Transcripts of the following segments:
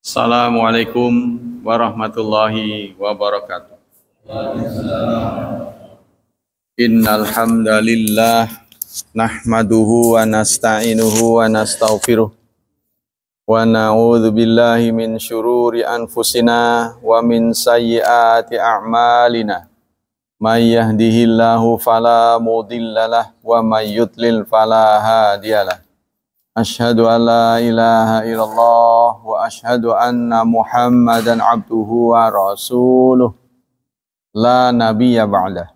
Assalamualaikum warahmatullahi wabarakatuh. Innal hamdalillah nahmaduhu wa nasta'inuhu wa nastaghfiruh wa na'udzu billahi min syururi anfusina wa min sayyiati a'malina. May yahdihillahu fala mudhillalah wa may yudlil fala hadiyalah. Asyhadu an la ilaha illallah wa asyhadu anna Muhammadan abduhu wa rasuluh la nabiyya ba'dah.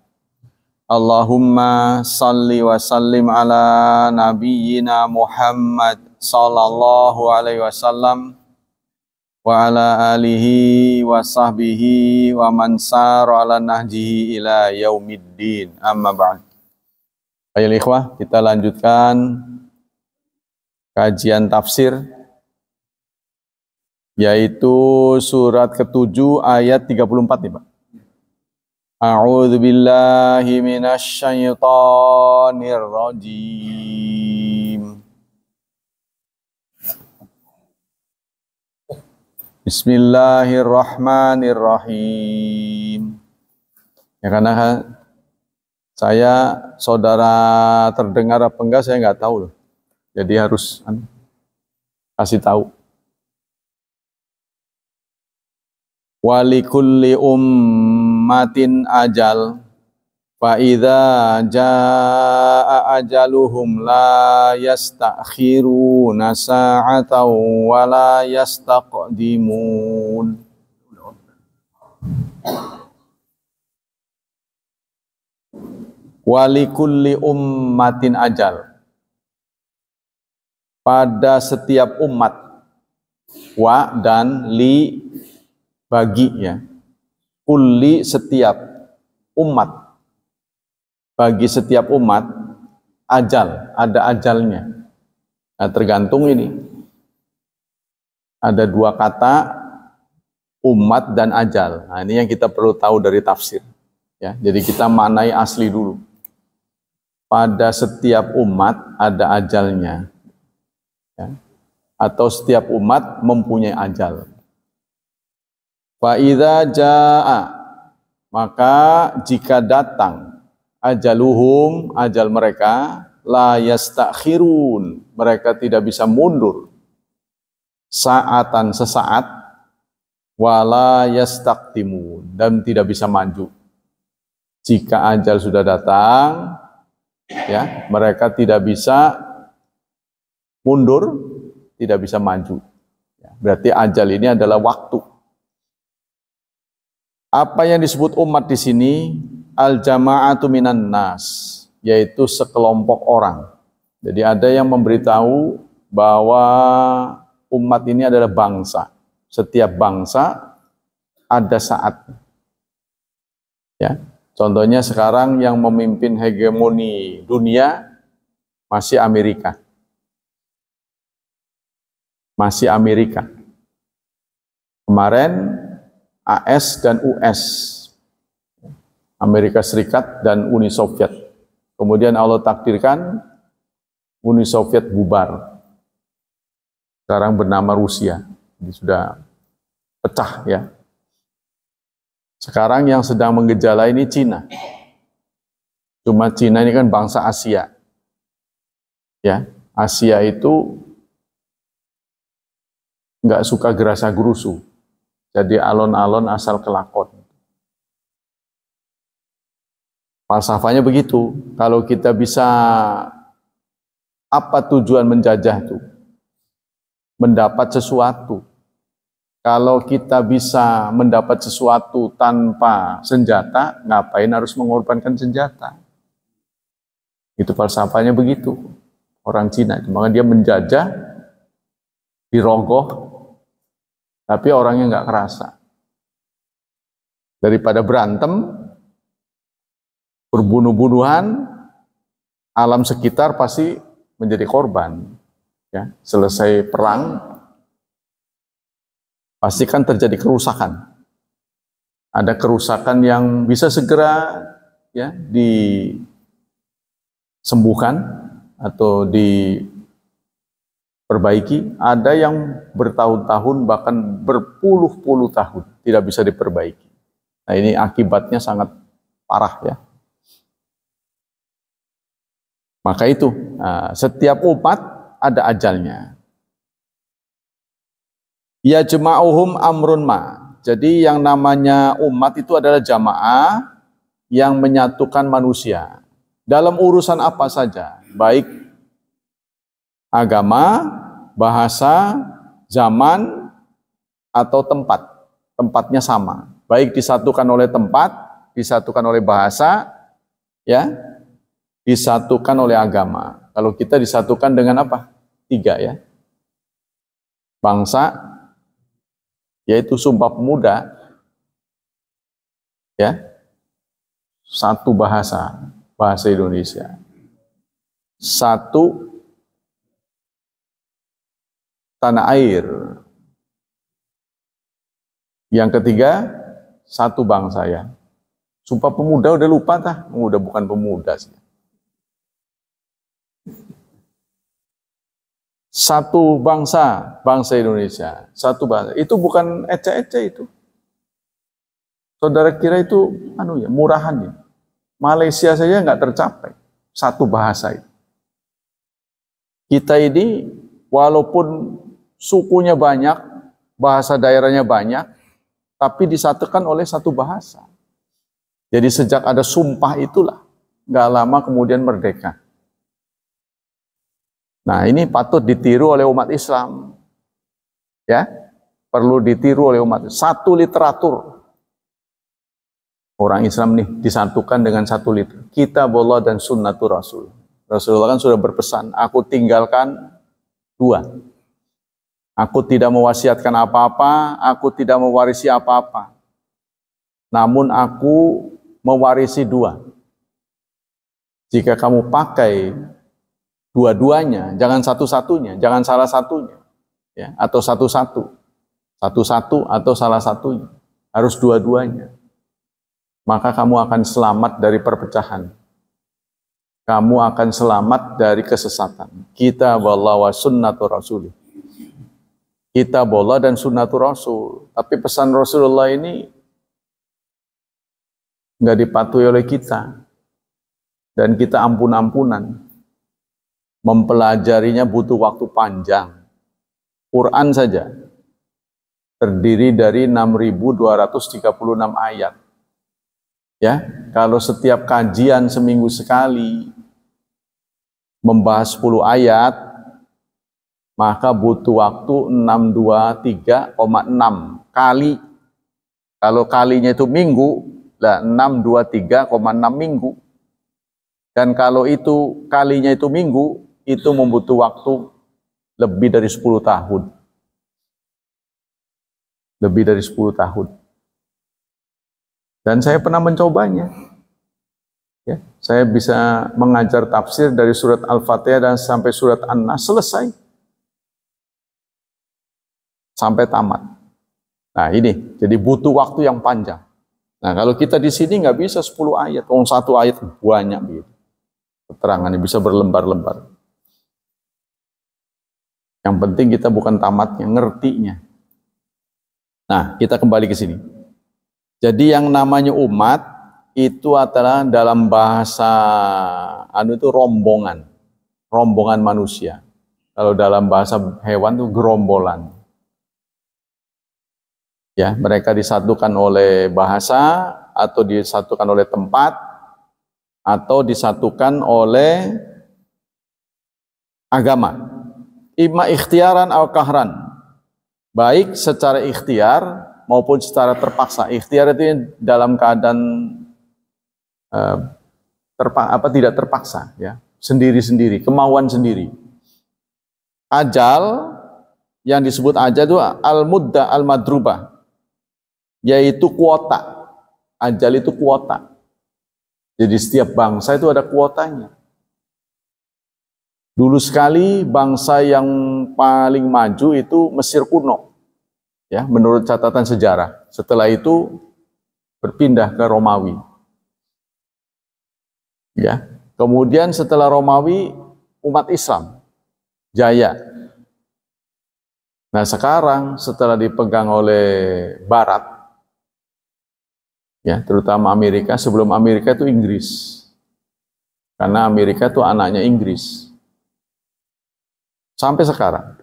Allahumma salli wa sallim ala nabiyyina Muhammad sallallahu alaihi wasallam wa ala alihi wa sahbihi wa man sara ala nahjihi ila yaumiddin. Amma ba'd. Ayo ikhwah, kita lanjutkan kajian tafsir, yaitu surat ke-7 ayat 34 nih Pak. A'udzu billahi minasy syaithanir rajim. Bismillahirrahmanirrahim. Ya, karena saya saudara terdengar apa enggak saya nggak tahu loh. Jadi harus kasih tahu. Walikulli ummatin ajal fa idza jaa ajaluhum la yastakhiruna sa'atan wa la yastaqdimun. Walikulli ummatin ajal. Pada setiap umat, wa dan li bagi ya, kulli setiap umat, bagi setiap umat ajal, ada ajalnya. Nah, tergantung ini, ada dua kata umat dan ajal. Nah, ini yang kita perlu tahu dari tafsir ya. Jadi kita maknai asli dulu. Pada setiap umat ada ajalnya. Ya, atau setiap umat mempunyai ajal. Fa idza jaa, maka jika datang ajaluhum, ajal mereka, la yastakhirun, mereka tidak bisa mundur saatan sesaat, wala yastaqdimun, dan tidak bisa maju. Jika ajal sudah datang, ya, mereka tidak bisa mundur, tidak bisa maju. Berarti ajal ini adalah waktu. Apa yang disebut umat di sini? Al-jama'atu minan nas, yaitu sekelompok orang. Jadi ada yang memberitahu bahwa umat ini adalah bangsa. Setiap bangsa ada saatnya. Ya. Contohnya sekarang yang memimpin hegemoni dunia masih Amerika. Masih Amerika. Kemarin AS dan US, Amerika Serikat dan Uni Soviet. Kemudian Allah takdirkan Uni Soviet bubar. Sekarang bernama Rusia. Jadi sudah pecah ya. Sekarang yang sedang menggejala ini Cina. Cuma Cina ini kan bangsa Asia. Ya, Asia itu nggak suka gerasa gerusu, jadi alon-alon asal kelakon. Falsafahnya begitu. Kalau kita bisa, apa tujuan menjajah itu? Mendapat sesuatu. Kalau kita bisa mendapat sesuatu tanpa senjata, ngapain harus mengorbankan senjata? Itu falsafahnya begitu. Orang Cina, maka dia menjajah, dirogoh, tapi orangnya nggak kerasa. Daripada berantem, berbunuh-bunuhan, alam sekitar pasti menjadi korban. Ya, selesai perang, pasti kan terjadi kerusakan. Ada kerusakan yang bisa segera ya disembuhkan atau perbaiki, ada yang bertahun-tahun bahkan berpuluh-puluh tahun tidak bisa diperbaiki. Nah, ini akibatnya sangat parah ya. Maka itu, setiap umat ada ajalnya. Ya jama'uhum amrun ma. Jadi yang namanya umat itu adalah jamaah yang menyatukan manusia dalam urusan apa saja, baik agama, bahasa, zaman, atau tempat. Tempatnya sama. Baik disatukan oleh tempat, disatukan oleh bahasa, ya, disatukan oleh agama. Kalau kita disatukan dengan apa? 3 ya. Bangsa, yaitu Sumpah Pemuda, ya, 1 bahasa, bahasa Indonesia. 1 tanah air. Yang ketiga, 1 bangsa ya. Sumpah Pemuda udah lupa tah, udah bukan pemuda sih. 1 bangsa, bangsa Indonesia. 1 bangsa. Itu bukan ece-ece itu. Saudara kira itu murahan ya. Malaysia saja nggak tercapai 1 bahasa itu. Kita ini walaupun sukunya banyak, bahasa daerahnya banyak, tapi disatukan oleh 1 bahasa. Jadi sejak ada sumpah itulah, nggak lama kemudian merdeka. Nah, ini patut ditiru oleh umat Islam. Ya, perlu ditiru oleh umat. 1 literatur. Orang Islam nih disatukan dengan 1 liter. Kitabullah dan sunnatur Rasul. Rasulullah kan sudah berpesan, aku tinggalkan 2. Aku tidak mewasiatkan apa-apa, aku tidak mewarisi apa-apa. Namun aku mewarisi 2. Jika kamu pakai dua-duanya, jangan satu-satunya, jangan salah satunya, ya, atau satu-satu atau salah satunya, harus dua-duanya. Maka kamu akan selamat dari perpecahan. Kamu akan selamat dari kesesatan. Kitabullah wa sunnatur Rasul. Kitabullah dan sunnatur Rasul. Tapi pesan Rasulullah ini nggak dipatuhi oleh kita. Dan kita ampun-ampunan. Mempelajarinya butuh waktu panjang. Quran saja terdiri dari 6.236 ayat. Ya, kalau setiap kajian seminggu sekali membahas 10 ayat, maka butuh waktu 623,6 kali. Kalau kalinya itu minggu, lah 623,6 minggu. Dan kalau itu kalinya itu minggu, itu membutuh waktu lebih dari 10 tahun. Lebih dari 10 tahun. Dan saya pernah mencobanya. Ya, saya bisa mengajar tafsir dari surat Al-Fatihah dan sampai surat An-Nas selesai. Sampai tamat. Nah ini, jadi butuh waktu yang panjang. Nah kalau kita di sini nggak bisa 10 ayat. 1 ayat banyak gitu. Keterangannya bisa berlembar-lembar. Yang penting kita bukan tamatnya, ngertinya. Nah, kita kembali ke sini. Jadi yang namanya umat itu adalah dalam bahasa itu rombongan. Rombongan manusia. Kalau dalam bahasa hewan itu gerombolan. Ya, mereka disatukan oleh bahasa atau disatukan oleh tempat atau disatukan oleh agama. Imma ikhtiaran atau kahran. Baik secara ikhtiar maupun secara terpaksa. Ikhtiar itu dalam keadaan tidak terpaksa, ya, sendiri-sendiri, kemauan sendiri. Ajal yang disebut ajal itu al-mudda al-madrubah, yaitu kuota. Ajal itu kuota. Jadi setiap bangsa itu ada kuotanya. Dulu sekali bangsa yang paling maju itu Mesir kuno, ya, menurut catatan sejarah. Setelah itu berpindah ke Romawi, ya. Kemudian setelah Romawi umat Islam jaya. Nah sekarang setelah dipegang oleh Barat, ya terutama Amerika, sebelum Amerika itu Inggris, karena Amerika itu anaknya Inggris sampai sekarang.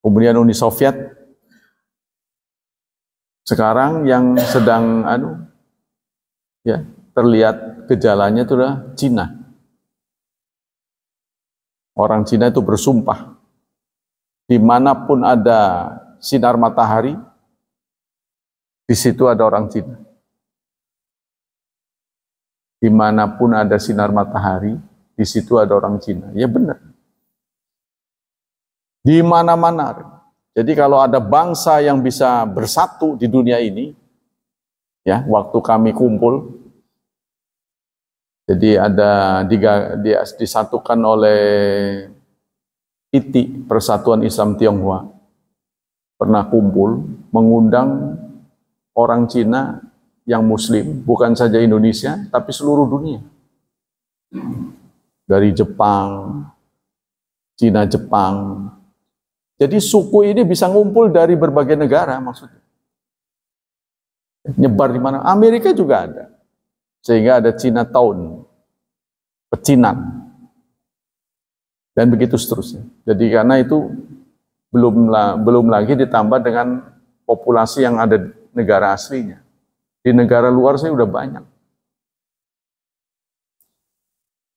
Kemudian Uni Soviet, sekarang yang sedang ya terlihat gejalanya itu adalah Cina. Orang Cina itu bersumpah, dimanapun ada sinar matahari, di situ ada orang Cina. Dimanapun ada sinar matahari, di situ ada orang Cina. Ya benar. Di mana-mana. Jadi kalau ada bangsa yang bisa bersatu di dunia ini, ya waktu kami kumpul, jadi disatukan oleh ITI, Persatuan Islam Tionghoa, pernah kumpul mengundang orang Cina yang Muslim, bukan saja Indonesia, tapi seluruh dunia. Dari Jepang, Cina, Jepang. Jadi suku ini bisa ngumpul dari berbagai negara maksudnya. Nyebar di mana? Amerika juga ada. Sehingga ada Chinatown, pecinan. Dan begitu seterusnya. Jadi karena itu belum lagi ditambah dengan populasi yang ada negara aslinya. Di negara luar saya udah banyak.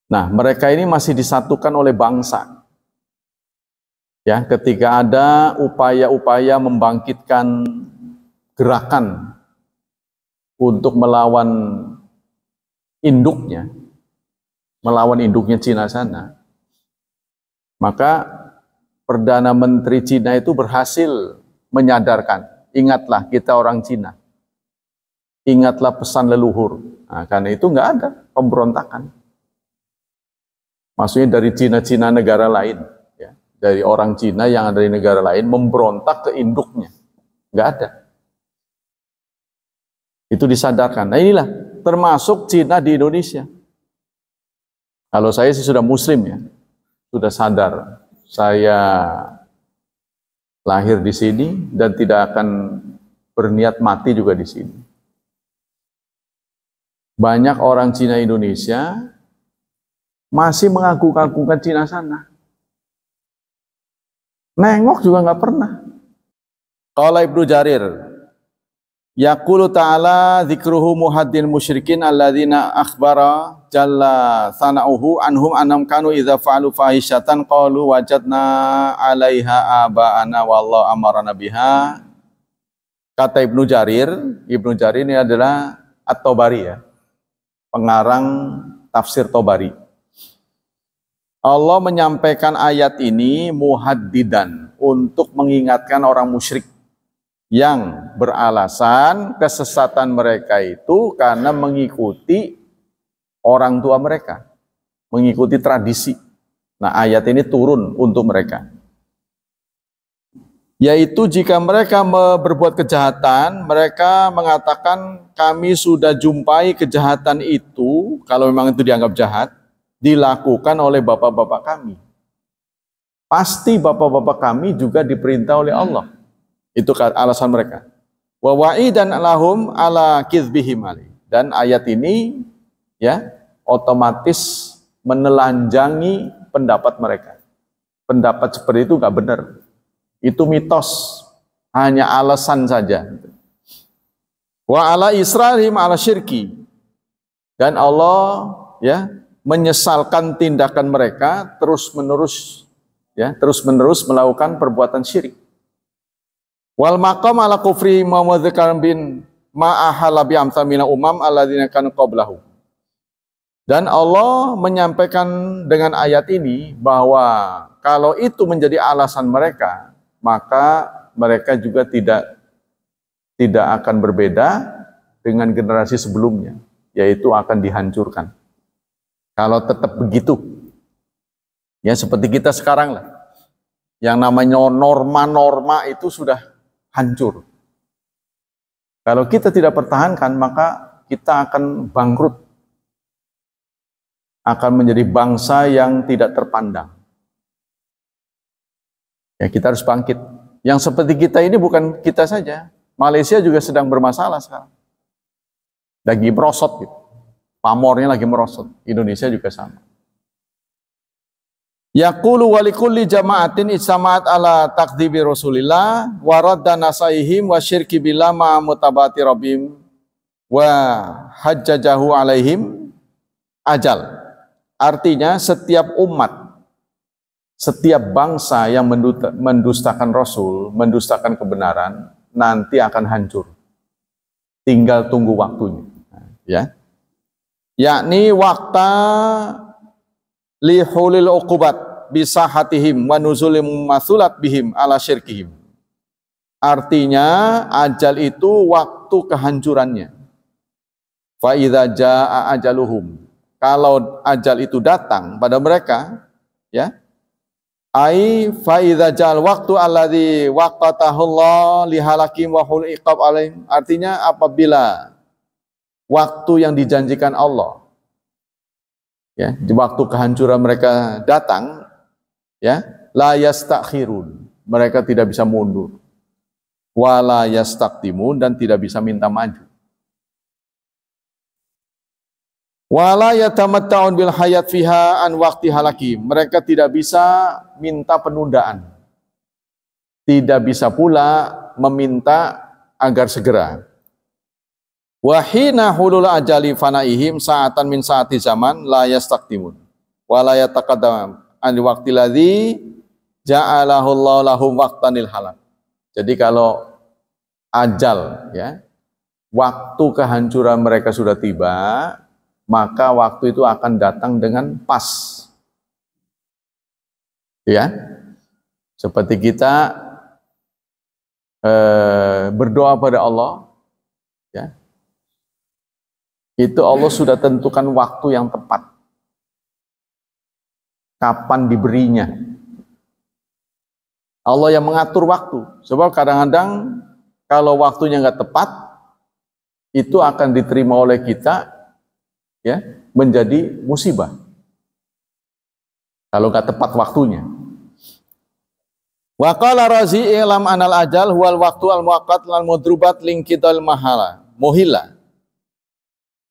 Nah, mereka ini masih disatukan oleh bangsa. Ya, ketika ada upaya-upaya membangkitkan gerakan untuk melawan induknya Cina sana, maka Perdana Menteri Cina itu berhasil menyadarkan, ingatlah kita orang Cina, ingatlah pesan leluhur. Nah, karena itu nggak ada pemberontakan. Maksudnya dari Cina-Cina negara lain, ya, dari orang Cina yang ada di negara lain memberontak ke induknya, nggak ada. Itu disadarkan. Nah inilah termasuk Cina di Indonesia. Kalau saya sih sudah Muslim ya, sudah sadar saya lahir di sini dan tidak akan berniat mati juga di sini. Banyak orang Cina Indonesia masih mengagung-agungkan Cina sana. Nengok juga nggak pernah. Qala Ibnu Jarir, yaqulu ta'ala dzikruhu muhaddin musyrikin alladzina akhbara jalla sana'uhu anhum annam kanu idza fa'alu fahishatan qalu wajadna 'alaiha aba'ana wallahu amarna biha. Kata Ibnu Jarir ini adalah At-Tabari ya, pengarang tafsir Tabari. Allah menyampaikan ayat ini muhaddidan untuk mengingatkan orang musyrik yang beralasan kesesatan mereka itu karena mengikuti orang tua mereka, mengikuti tradisi. Nah, ayat ini turun untuk mereka. Yaitu jika mereka berbuat kejahatan, mereka mengatakan kami sudah jumpai kejahatan itu, kalau memang itu dianggap jahat, dilakukan oleh bapak-bapak kami. Pasti bapak-bapak kami juga diperintah oleh Allah. Itu alasan mereka. Wa wa'idan lahum ala kizbihim ali. Dan ayat ini ya otomatis menelanjangi pendapat mereka. Pendapat seperti itu nggak benar. Itu mitos, hanya alasan saja. Wa ala israrihim ala syirki. Dan Allah ya menyesalkan tindakan mereka terus-menerus melakukan perbuatan syirik. Wal maqam ala kufri Muhammad bin ma'ahala bi amsamina umam alladzina kanu qablahu. Dan Allah menyampaikan dengan ayat ini bahwa kalau itu menjadi alasan mereka, maka mereka juga tidak akan berbeda dengan generasi sebelumnya, yaitu akan dihancurkan. Kalau tetap begitu, ya seperti kita sekarang lah, yang namanya norma-norma itu sudah hancur. Kalau kita tidak pertahankan, maka kita akan bangkrut, akan menjadi bangsa yang tidak terpandang. Ya kita harus bangkit Yang seperti kita ini bukan kita saja. Malaysia juga sedang bermasalah sekarang. Lagi merosot gitu. Pamornya lagi merosot. Indonesia juga sama. Yaqulu walikulli jama'atin ijtama'at ala takdzibi Rasulillah wa radda nasaihim wa syirki billah ma mutabati rabbim wa hajjajahu alaihim ajal. Artinya setiap umat, setiap bangsa yang mendustakan Rasul, mendustakan kebenaran, nanti akan hancur. Tinggal tunggu waktunya. Ya. Yakni wakta lihulil uqubat bisahatihim wa nuzulim masulat bihim ala syirkihim. Artinya ajal itu waktu kehancurannya. Fa idza jaa ajaluhum. Kalau ajal itu datang pada mereka, ya. Ai fa idza jal waktu alladzi waqatahullah lihalakim wa hul iqab alaihim. Artinya apabila waktu yang dijanjikan Allah, ya, di waktu kehancuran mereka datang, ya, la yastakhirun, mereka tidak bisa mundur, wala yastaqdimun, dan tidak bisa minta maju, wala yatamatta'un bil hayat fiha an waqti halaki, mereka tidak bisa minta penundaan, tidak bisa pula meminta agar segera. Wahina hulul ajali fanaihim sa'atan min sa'ati zaman la yastaqdimun wa la yataqaddam an waqti ladzi ja'alahu Allah lahum waqtanil halak. Jadi kalau ajal, ya, waktu kehancuran mereka sudah tiba, maka waktu itu akan datang dengan pas. Ya. Seperti kita berdoa pada Allah, ya. Itu Allah sudah tentukan waktu yang tepat. Kapan diberinya. Allah yang mengatur waktu. Sebab kadang-kadang kalau waktunya nggak tepat, itu akan diterima oleh kita, ya, menjadi musibah. Kalau nggak tepat waktunya. Wa qala Razi ilam anal ajal huwal waktu al muaqqat al mudrubat linkidal muhilla.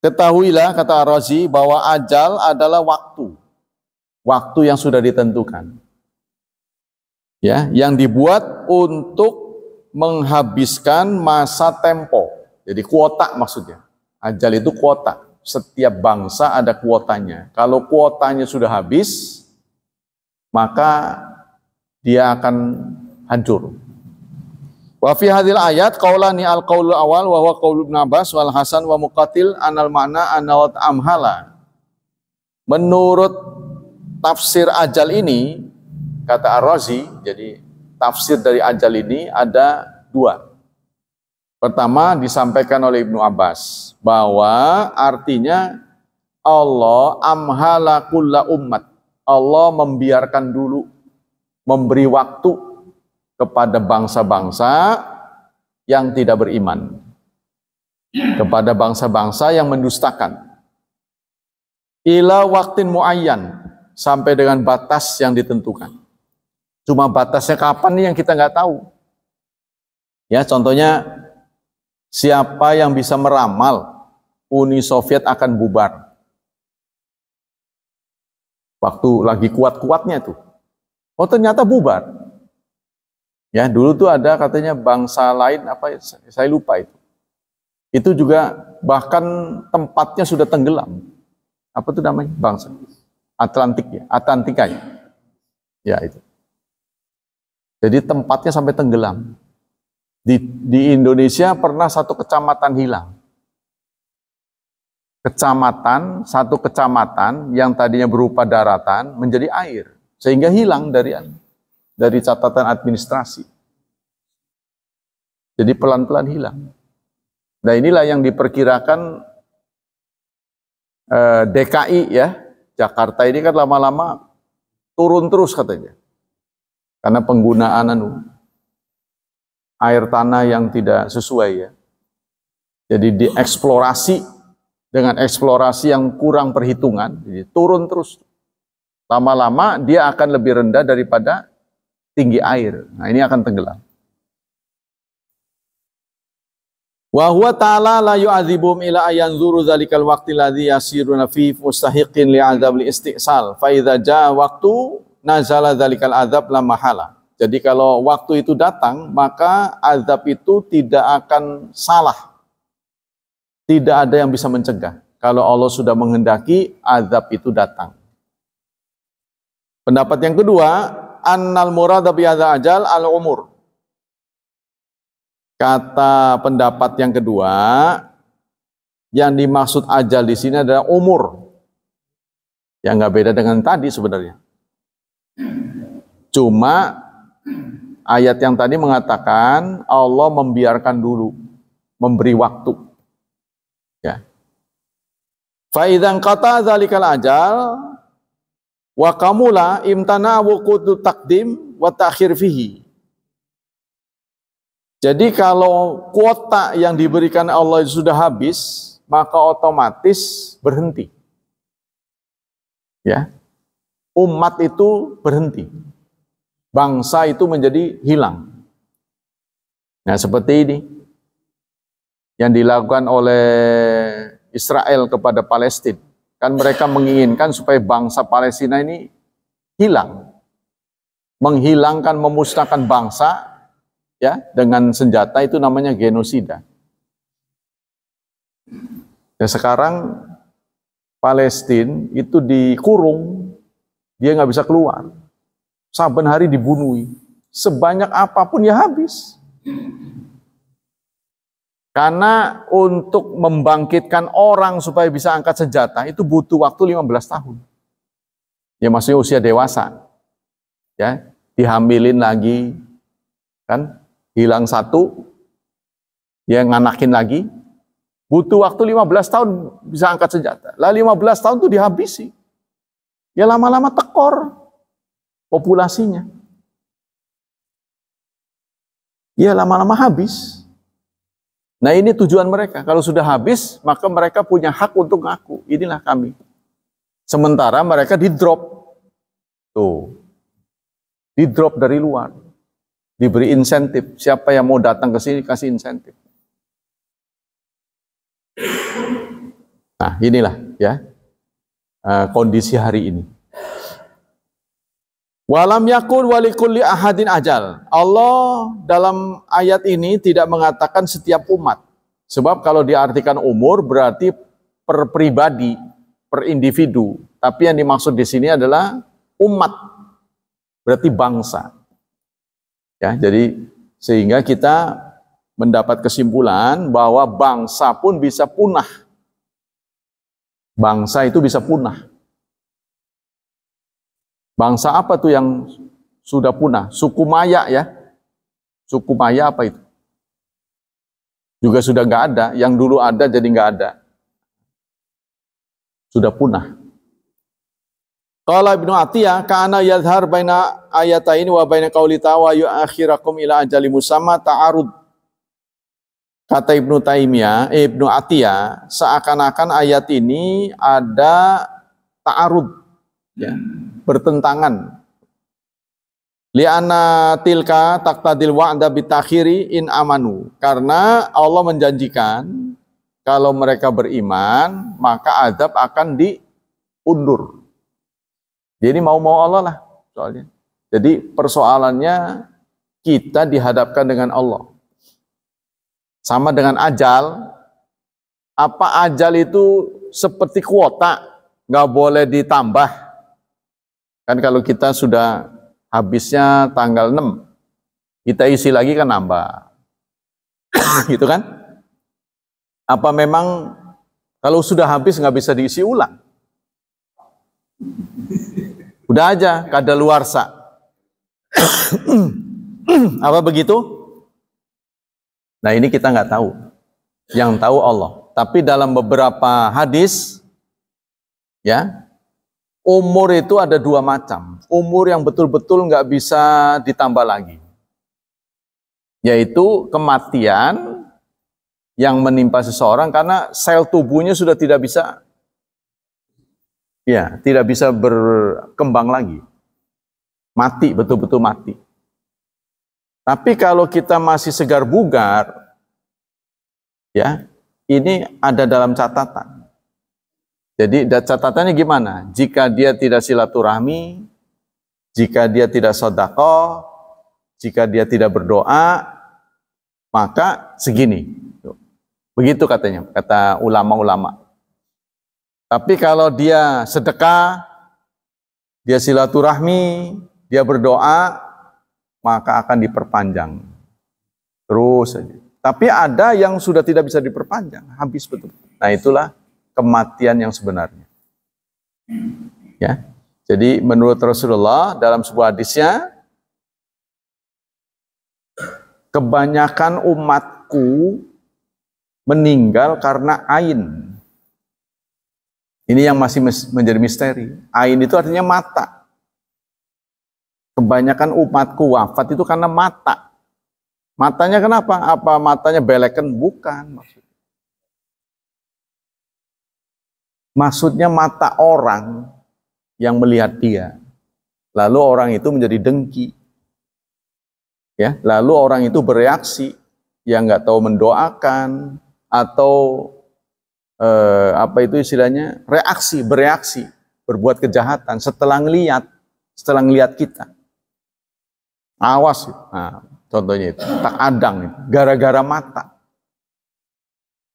Ketahuilah, kata Ar-Razi, bahwa ajal adalah waktu yang sudah ditentukan, ya, yang dibuat untuk menghabiskan masa tempo. Jadi kuota maksudnya. Ajal itu kuota. Setiap bangsa ada kuotanya. Kalau kuotanya sudah habis, maka dia akan hancur. Wa fi hadhil ayat qaulani al-qaulul awal wa huwa qaul Ibnu Abbas wal Hasan wa Muqatil anal makna anawat amhala. Menurut tafsir ajal ini, kata Ar-Razi, jadi tafsir dari ajal ini ada dua. Pertama disampaikan oleh Ibnu Abbas bahwa artinya Allah amhala kulla ummat. Allah membiarkan dulu, memberi waktu kepada bangsa-bangsa yang tidak beriman, kepada bangsa-bangsa yang mendustakan, ila waktin muayyan, sampai dengan batas yang ditentukan. Cuma batasnya kapan nih yang kita nggak tahu. Ya, contohnya siapa yang bisa meramal Uni Soviet akan bubar? Waktu lagi kuat-kuatnya tuh. Oh, ternyata bubar. Ya, dulu tuh ada katanya bangsa lain, apa, saya lupa itu. Itu juga bahkan tempatnya sudah tenggelam. Apa tuh namanya? Bangsa Atlantik, ya, Atlantika, ya. Ya, itu. Jadi tempatnya sampai tenggelam. Di Indonesia pernah satu kecamatan hilang. Satu kecamatan yang tadinya berupa daratan menjadi air, sehingga hilang dari catatan administrasi. Jadi pelan-pelan hilang. Nah, inilah yang diperkirakan DKI, ya, Jakarta ini kan lama-lama turun terus katanya. Karena penggunaan air tanah yang tidak sesuai, ya. Jadi dieksplorasi dengan eksplorasi yang kurang perhitungan, jadi turun terus. Lama-lama dia akan lebih rendah daripada tinggi air. Nah, ini akan tenggelam. Wa huwa ta'ala la yu'adzibum ila ayanzuru dzalikal waqti alladzi yasiruna fi mustahiqin li'adzab li'istisal fa idza jaa waqtu nazala dzalikal adzab la mahala. Jadi kalau waktu itu datang, maka azab itu tidak akan salah. Tidak ada yang bisa mencegah. Kalau Allah sudah menghendaki, azab itu datang. Pendapat yang kedua, annal murad bi hadza ajal al-umur. Kata pendapat yang kedua, yang dimaksud ajal di sini adalah umur. Yang nggak beda dengan tadi sebenarnya. Cuma ayat yang tadi mengatakan Allah membiarkan dulu, memberi waktu. Ya. Fa idzan qata dzalikal ajal wa kamula imtana wuqutu taqdim wa ta'khir fihi. Jadi kalau kuota yang diberikan Allah sudah habis, maka otomatis berhenti. Ya. Umat itu berhenti. Bangsa itu menjadi hilang. Nah, seperti ini yang dilakukan oleh Israel kepada Palestina. Kan mereka menginginkan supaya bangsa Palestina ini hilang. Menghilangkan, memusnahkan bangsa ya dengan senjata, itu namanya genosida. Dan sekarang Palestina itu dikurung, dia nggak bisa keluar. Saben hari dibunuhi, sebanyak apapun ya habis. Karena untuk membangkitkan orang supaya bisa angkat senjata itu butuh waktu 15 tahun. Ya maksudnya usia dewasa. Ya, dihamilin lagi, kan? Hilang satu, ya nganakin lagi, butuh waktu 15 tahun bisa angkat senjata. Lah 15 tahun itu dihabisi. Ya lama-lama tekor populasinya. Ya lama-lama habis. Nah ini tujuan mereka. Kalau sudah habis, maka mereka punya hak untuk ngaku. Inilah kami. Sementara mereka di-drop. Tuh. Di-drop dari luar. Diberi insentif. Siapa yang mau datang ke sini kasih insentif. Nah, inilah ya kondisi hari ini. Walam yakun walikulli ahadin ajal. Allah dalam ayat ini tidak mengatakan setiap umat. Sebab kalau diartikan umur berarti per pribadi, per individu. Tapi yang dimaksud di sini adalah umat. Berarti bangsa. Ya, jadi sehingga kita mendapat kesimpulan bahwa bangsa pun bisa punah. Bangsa itu bisa punah. Bangsa apa tuh yang sudah punah? Suku Maya ya. Suku Maya apa itu? Juga sudah nggak ada. Yang dulu ada jadi nggak ada. Sudah punah. Qala Ibnu Atiyah kana yadhhar baina ayataini wa baina qauli ta'ala wa yu'akhirakum ila ajali musamma ta'arud. Kata Ibnu Atiyah, seakan-akan ayat ini ada ta'arud ya, bertentangan. Li'anna tilka taqtadil wa'da bitakhiri in amanu. Karena Allah menjanjikan kalau mereka beriman, maka azab akan diundur. Jadi mau-mau Allah lah soalnya. Jadi persoalannya kita dihadapkan dengan Allah. Sama dengan ajal. Apa ajal itu seperti kuota, nggak boleh ditambah. Kan kalau kita sudah habisnya tanggal 6, kita isi lagi kan nambah. Gitu kan? Apa memang kalau sudah habis nggak bisa diisi ulang? Udah aja, kadaluarsa. Apa begitu? Nah ini kita nggak tahu. Yang tahu Allah. Tapi dalam beberapa hadis, ya, umur itu ada dua macam. Umur yang betul-betul nggak bisa ditambah lagi. Yaitu kematian yang menimpa seseorang karena sel tubuhnya sudah tidak bisa, ya, tidak bisa berkembang lagi. Mati, betul-betul mati. Tapi kalau kita masih segar bugar, Ya, ini ada dalam catatan. Jadi catatannya gimana? Jika dia tidak silaturahmi, jika dia tidak sedekah, jika dia tidak berdoa, maka segini. Begitu katanya, kata ulama-ulama. Tapi kalau dia sedekah, dia silaturahmi, dia berdoa, maka akan diperpanjang. Terus saja. Tapi ada yang sudah tidak bisa diperpanjang, habis betul. Nah, itulah kematian yang sebenarnya. Ya. Jadi menurut Rasulullah dalam sebuah hadisnya, kebanyakan umatku meninggal karena ain. Ini yang masih menjadi misteri. Ain itu artinya mata. Kebanyakan umatku wafat itu karena mata. Matanya kenapa? Apa matanya beleken? Bukan maksudnya. Maksudnya mata orang yang melihat dia. Lalu orang itu menjadi dengki. Ya, lalu orang itu bereaksi yang nggak tahu mendoakan atau apa itu istilahnya bereaksi, berbuat kejahatan setelah ngelihat kita. Awas, nah, contohnya itu tak adang, gara-gara mata.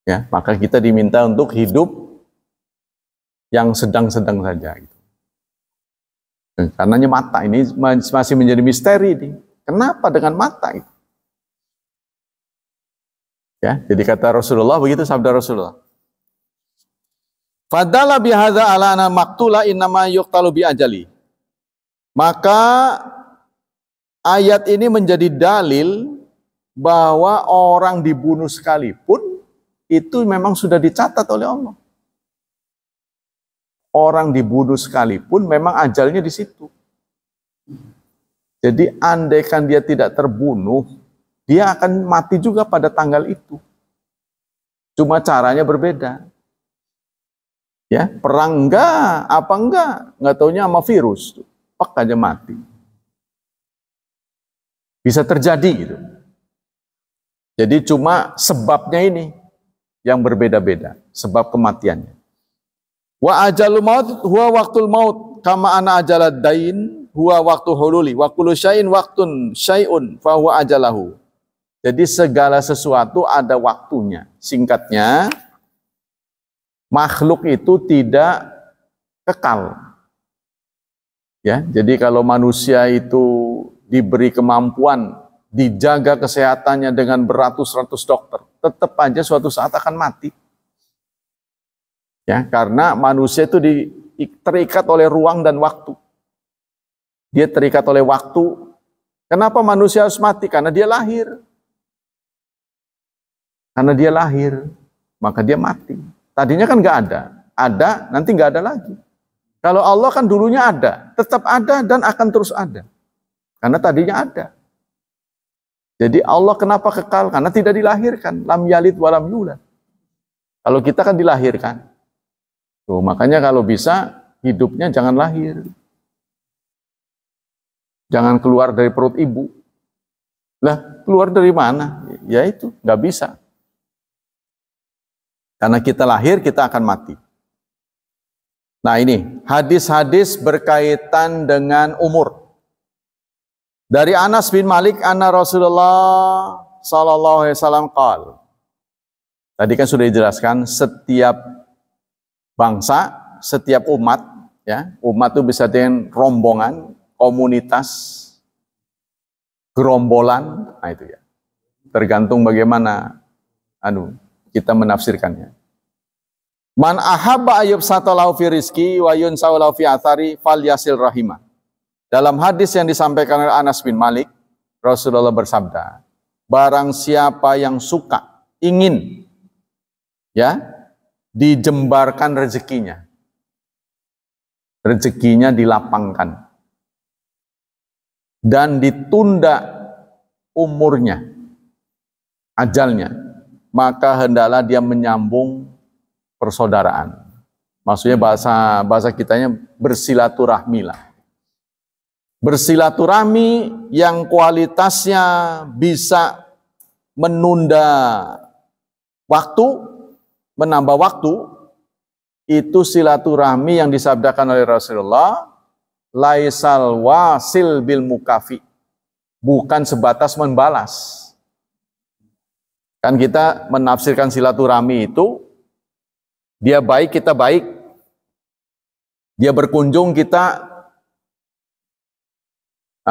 Ya, maka kita diminta untuk hidup yang sedang-sedang saja. Gitu. Karenanya mata ini masih menjadi misteri nih. Kenapa dengan mata itu? Ya, jadi kata Rasulullah begitu, sabda Rasulullah. Fadala bihadza ala anna maqtula innama yuqtalu bi ajali. Maka ayat ini menjadi dalil bahwa orang dibunuh sekalipun itu memang sudah dicatat oleh Allah. Orang dibunuh sekalipun memang ajalnya di situ. Jadi andaikan dia tidak terbunuh, dia akan mati juga pada tanggal itu. Cuma caranya berbeda. Ya, perang enggak taunya sama virus, pak aja mati. Bisa terjadi gitu. Jadi cuma sebabnya ini yang berbeda-beda, sebab kematiannya. Wa ajalul maut huwa waqtul maut kama ana ajalad dain huwa waqtu hululi wa kullu syai'in waqtun syai'un fa huwa ajalahu. Jadi segala sesuatu ada waktunya. Singkatnya, makhluk itu tidak kekal. Ya, jadi kalau manusia itu diberi kemampuan dijaga kesehatannya dengan beratus-ratus dokter, tetap aja suatu saat akan mati. Ya, karena manusia itu terikat oleh ruang dan waktu. Dia terikat oleh waktu. Kenapa manusia harus mati? Karena dia lahir. Karena dia lahir, maka dia mati. Tadinya kan nggak ada nanti nggak ada lagi. Kalau Allah kan dulunya ada, tetap ada dan akan terus ada. Karena tadinya ada. Jadi Allah kenapa kekal? Karena tidak dilahirkan. Lam yalid walam yulad. Kalau kita kan dilahirkan. Tuh, makanya kalau bisa hidupnya jangan lahir. Jangan keluar dari perut ibu. Lah, keluar dari mana? Ya itu, nggak bisa. Karena kita lahir, kita akan mati. Nah ini, hadis-hadis berkaitan dengan umur. Dari Anas bin Malik, anna Rasulullah sallallahu alaihi wasallam qala. Tadi kan sudah dijelaskan, setiap bangsa, setiap umat, ya, umat itu bisa dengan rombongan, komunitas, gerombolan, nah itu ya. Tergantung bagaimana kita menafsirkannya. Man ahabba ayyub satalahu fi rizki wa yunsaulahu fi athari falyasil rahimah. Dalam hadis yang disampaikan oleh Anas bin Malik, Rasulullah bersabda, barang siapa yang suka, ingin, ya, dijembarkan rezekinya. Rezekinya dilapangkan. Dan ditunda umurnya, ajalnya, maka hendaklah dia menyambung persaudaraan. Maksudnya bahasa kitanya bersilaturahmi lah. Bersilaturahmi yang kualitasnya bisa menunda waktu, menambah waktu, itu silaturahmi yang disabdakan oleh Rasulullah, laisal wasil bil mukafi, bukan sebatas membalas. Kan kita menafsirkan silaturahmi itu, dia baik, kita baik. Dia berkunjung, kita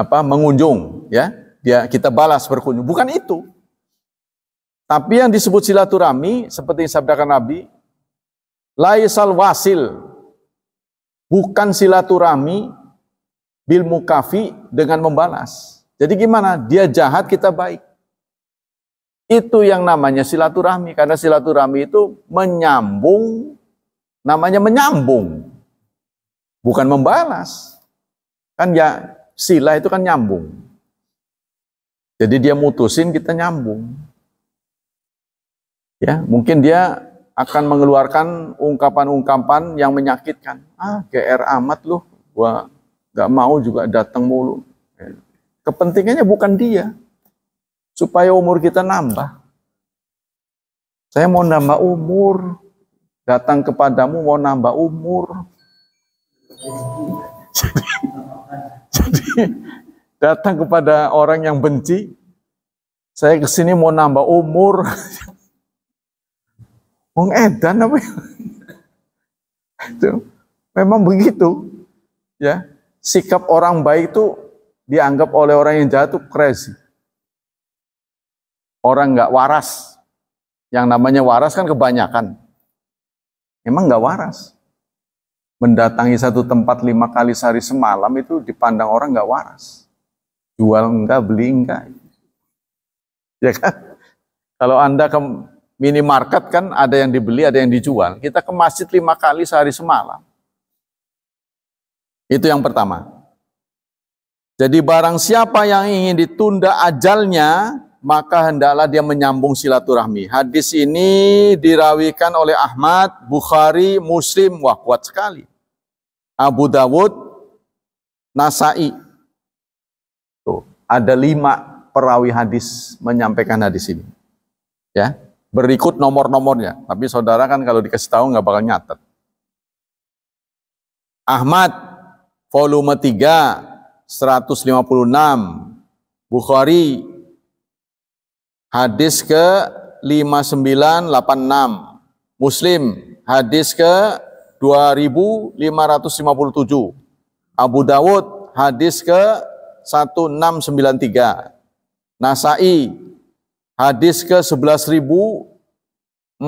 mengunjung, ya. Kita balas berkunjung. Bukan itu. Tapi yang disebut silaturahmi, seperti yang sabdakan Nabi, laisal wasil, bukan silaturahmi bil mukafi, dengan membalas. Jadi gimana? Dia jahat, kita baik. Itu yang namanya silaturahmi. Karena silaturahmi itu menyambung, namanya menyambung, bukan membalas. Kan ya, sila itu kan nyambung. Jadi dia mutusin, kita nyambung. Ya, mungkin dia akan mengeluarkan ungkapan-ungkapan yang menyakitkan. GR amat loh, gua gak mau juga datang mulu. Kepentingannya bukan dia, supaya umur kita nambah. Saya mau nambah umur, datang kepadamu mau nambah umur. Jadi datang kepada orang yang benci, saya kesini mau nambah umur. Wong edan apa? Itu memang begitu, ya. Sikap orang baik itu dianggap oleh orang yang jahat itu crazy. Orang nggak waras. Yang namanya waras kan kebanyakan. Emang nggak waras. Mendatangi satu tempat 5 kali sehari semalam itu dipandang orang nggak waras. Jual enggak, beli enggak. Ya kan? Kalau Anda ke minimarket kan ada yang dibeli, ada yang dijual. Kita ke masjid 5 kali sehari semalam. Itu yang pertama. Jadi barang siapa yang ingin ditunda ajalnya, maka hendaklah dia menyambung silaturahmi. Hadis ini dirawikan oleh Ahmad, Bukhari, Muslim, wah kuat sekali. Abu Dawud, Nasai. Tuh, ada 5 perawi hadis menyampaikan hadis ini. Ya, berikut nomor-nomornya. Tapi saudara kan kalau dikasih tahu nggak bakal nyatet. Ahmad, volume 3, 156. Bukhari, hadis ke 5986. Muslim, hadis ke 2557. Abu Dawud, hadis ke 1693. Nasai, hadis ke 11429.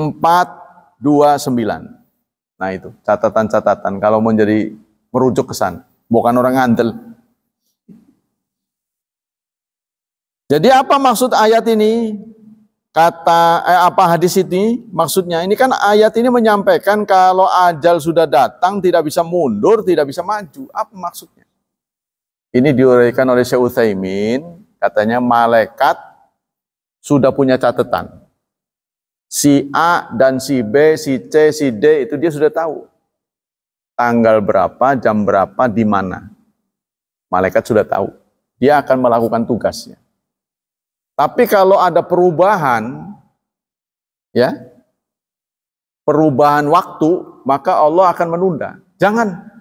Nah itu catatan-catatan kalau mau jadi merujuk ke sana, bukan orang ngandel. Jadi apa maksud ayat ini? Apa hadis ini? Maksudnya ini kan ayat ini menyampaikan kalau ajal sudah datang tidak bisa mundur, tidak bisa maju. Apa maksudnya? Ini diuraikan oleh Syekh Utsaimin, katanya malaikat sudah punya catatan. Si A dan si B, si C, si D itu dia sudah tahu. Tanggal berapa, jam berapa, di mana. Malaikat sudah tahu. Dia akan melakukan tugasnya. Tapi kalau ada perubahan, ya, perubahan waktu, maka Allah akan menunda. Jangan.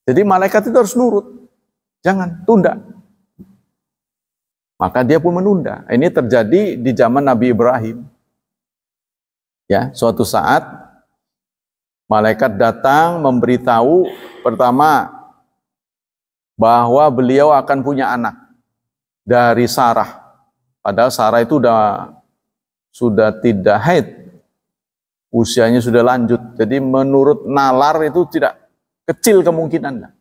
Jadi malaikat itu harus nurut. Jangan, tunda. Maka dia pun menunda. Ini terjadi di zaman Nabi Ibrahim. Ya, suatu saat malaikat datang memberitahu pertama bahwa beliau akan punya anak dari Sarah. Padahal Sarah itu sudah tidak haid. Usianya sudah lanjut. Jadi menurut nalar itu tidak kecil kemungkinan.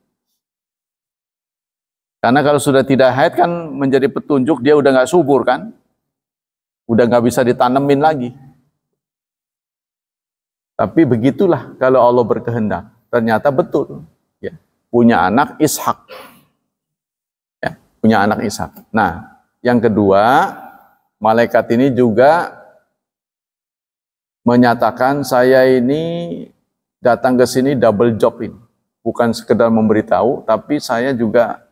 Karena kalau sudah tidak haid kan menjadi petunjuk dia udah nggak subur kan. Udah nggak bisa ditanemin lagi. Tapi begitulah kalau Allah berkehendak. Ternyata betul. Ya, punya anak Ishak. Punya anak Ishak. Nah, yang kedua, malaikat ini juga menyatakan saya ini datang ke sini double job ini. Bukan sekedar memberitahu, tapi saya juga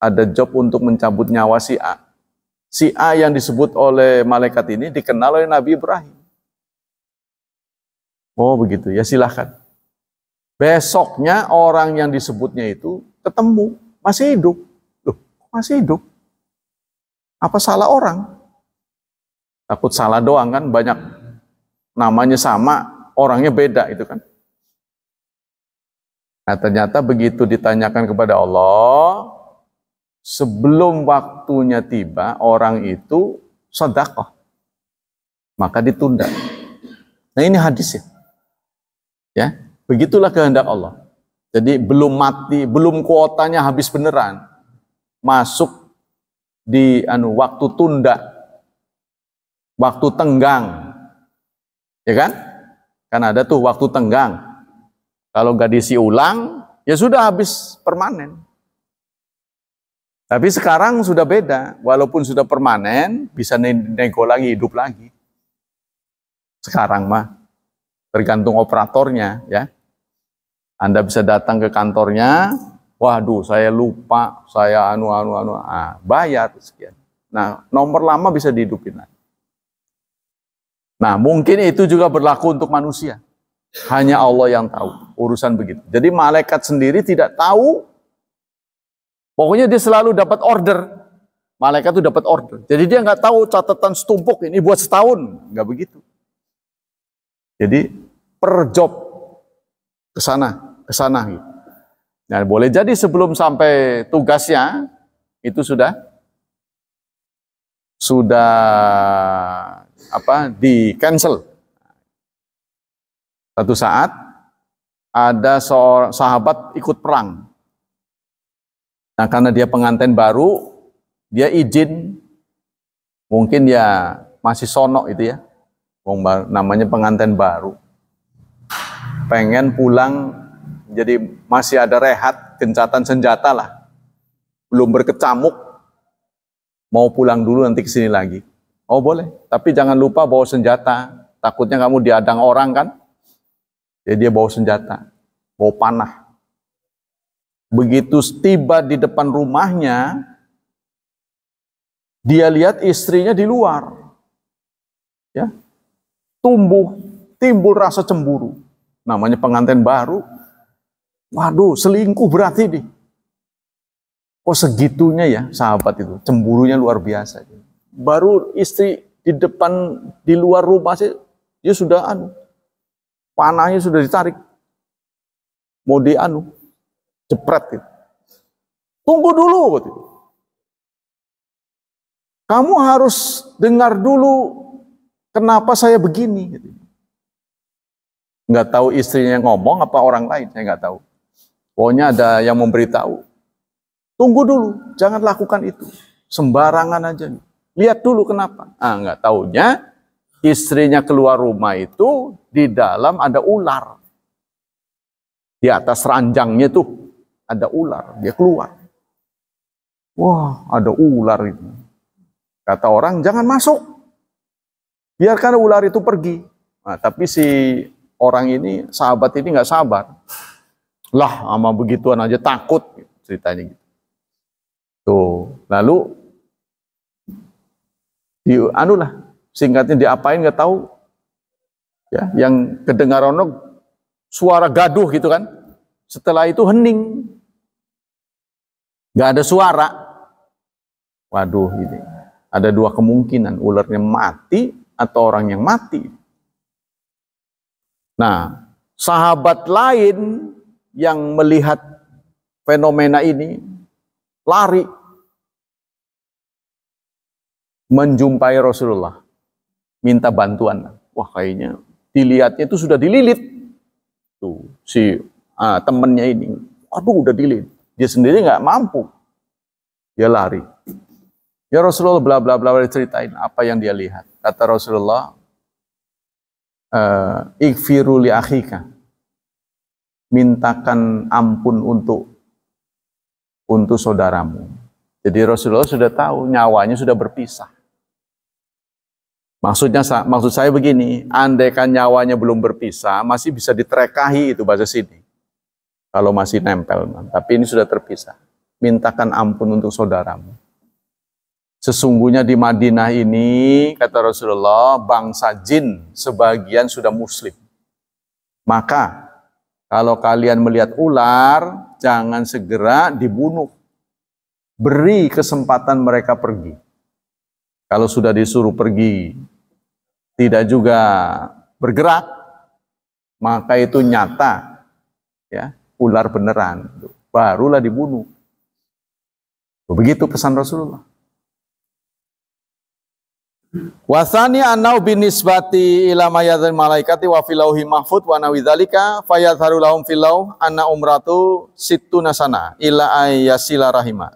ada job untuk mencabut nyawa si A. si A yang disebut oleh malaikat ini dikenal oleh Nabi Ibrahim. Oh begitu ya, silahkan. Besoknya orang yang disebutnya itu ketemu, masih hidup. Loh, masih hidup? Apa salah orang? Takut salah doang kan, banyak namanya sama, orangnya beda itu kan. Nah ternyata begitu ditanyakan kepada Allah, sebelum waktunya tiba, orang itu sedekah, maka ditunda. Nah ini hadis ya. Begitulah kehendak Allah. Jadi belum mati, belum kuotanya habis beneran, masuk di waktu tunda, waktu tenggang, ya kan? Kan ada tuh waktu tenggang. Kalau nggak diisi ulang, ya sudah habis permanen. Tapi sekarang sudah beda, walaupun sudah permanen, bisa nego lagi, hidup lagi. Sekarang mah tergantung operatornya, ya. Anda bisa datang ke kantornya, waduh saya lupa, saya bayar sekian. Nah, nomor lama bisa dihidupin lagi. Nah, mungkin itu juga berlaku untuk manusia. Hanya Allah yang tahu urusan begitu. Jadi malaikat sendiri tidak tahu. Pokoknya dia selalu dapat order. Malaikat itu dapat order. Jadi dia nggak tahu catatan setumpuk ini buat setahun, nggak begitu. Jadi per job ke sana gitu. Nah, boleh jadi sebelum sampai tugasnya itu sudah di cancel. Satu saat ada seorang sahabat ikut perang. Nah, karena dia pengantin baru, dia izin, mungkin ya masih sonok itu ya, namanya pengantin baru. Pengen pulang, jadi masih ada rehat, gencatan senjata lah. Belum berkecamuk, mau pulang dulu nanti kesini lagi. Oh boleh, tapi jangan lupa bawa senjata. Takutnya kamu diadang orang kan. Jadi dia bawa senjata, bawa panah. Begitu tiba di depan rumahnya, dia lihat istrinya di luar. Ya, timbul rasa cemburu. Namanya pengantin baru. Waduh, selingkuh berarti nih. Oh segitunya ya sahabat itu, cemburunya luar biasa. Baru istri di luar rumah sih, dia sudah panahnya sudah ditarik. Mau jepret gitu. Tunggu dulu gitu. Kamu harus dengar dulu kenapa saya begini gitu. Nggak tahu istrinya ngomong apa orang lain, saya nggak tahu. Pokoknya ada yang memberitahu. Tunggu dulu, jangan lakukan itu. Sembarangan aja. Lihat dulu kenapa. Nggak taunya istrinya keluar rumah itu di dalam ada ular. Di atas ranjangnya tuh ada ular, dia keluar. Wah, ada ular itu. Kata orang, jangan masuk. Biarkan ular itu pergi. Nah, tapi si orang ini, sahabat ini nggak sabar. Lah, sama begituan aja takut, ceritanya gitu. Tuh, lalu singkatnya diapain nggak tahu. Ya, yang kedengaran suara gaduh gitu kan. Setelah itu hening. Nggak ada suara. Waduh, ini ada dua kemungkinan, ularnya mati atau orang yang mati. Nah, sahabat lain yang melihat fenomena ini lari menjumpai Rasulullah, minta bantuan. Wah, kayaknya dilihatnya itu sudah dililit. Tuh, si temennya ini, aduh udah dililit. Dia sendiri nggak mampu. Dia lari. Ya Rasulullah bla bla bla ceritain apa yang dia lihat. Kata Rasulullah, ighfiru li akhika. Mintakan ampun untuk saudaramu. Jadi Rasulullah sudah tahu nyawanya sudah berpisah. Maksud saya begini, andaikan nyawanya belum berpisah, masih bisa diterekahi itu bahasa sini. Kalau masih nempel, tapi ini sudah terpisah. Mintakan ampun untuk saudaramu. Sesungguhnya di Madinah ini, kata Rasulullah, bangsa jin sebagian sudah muslim. Maka kalau kalian melihat ular, jangan segera dibunuh. Beri kesempatan mereka pergi. Kalau sudah disuruh pergi, tidak juga bergerak, maka itu nyata, ya, ular beneran. Barulah dibunuh. Begitu pesan Rasulullah. Wasani anau binisbati ila mayadzal malaikati wa filauhi mahfud wa nawidzalika fayadharu lahum filau anna umratu sittuna sana ila ayyasila rahima.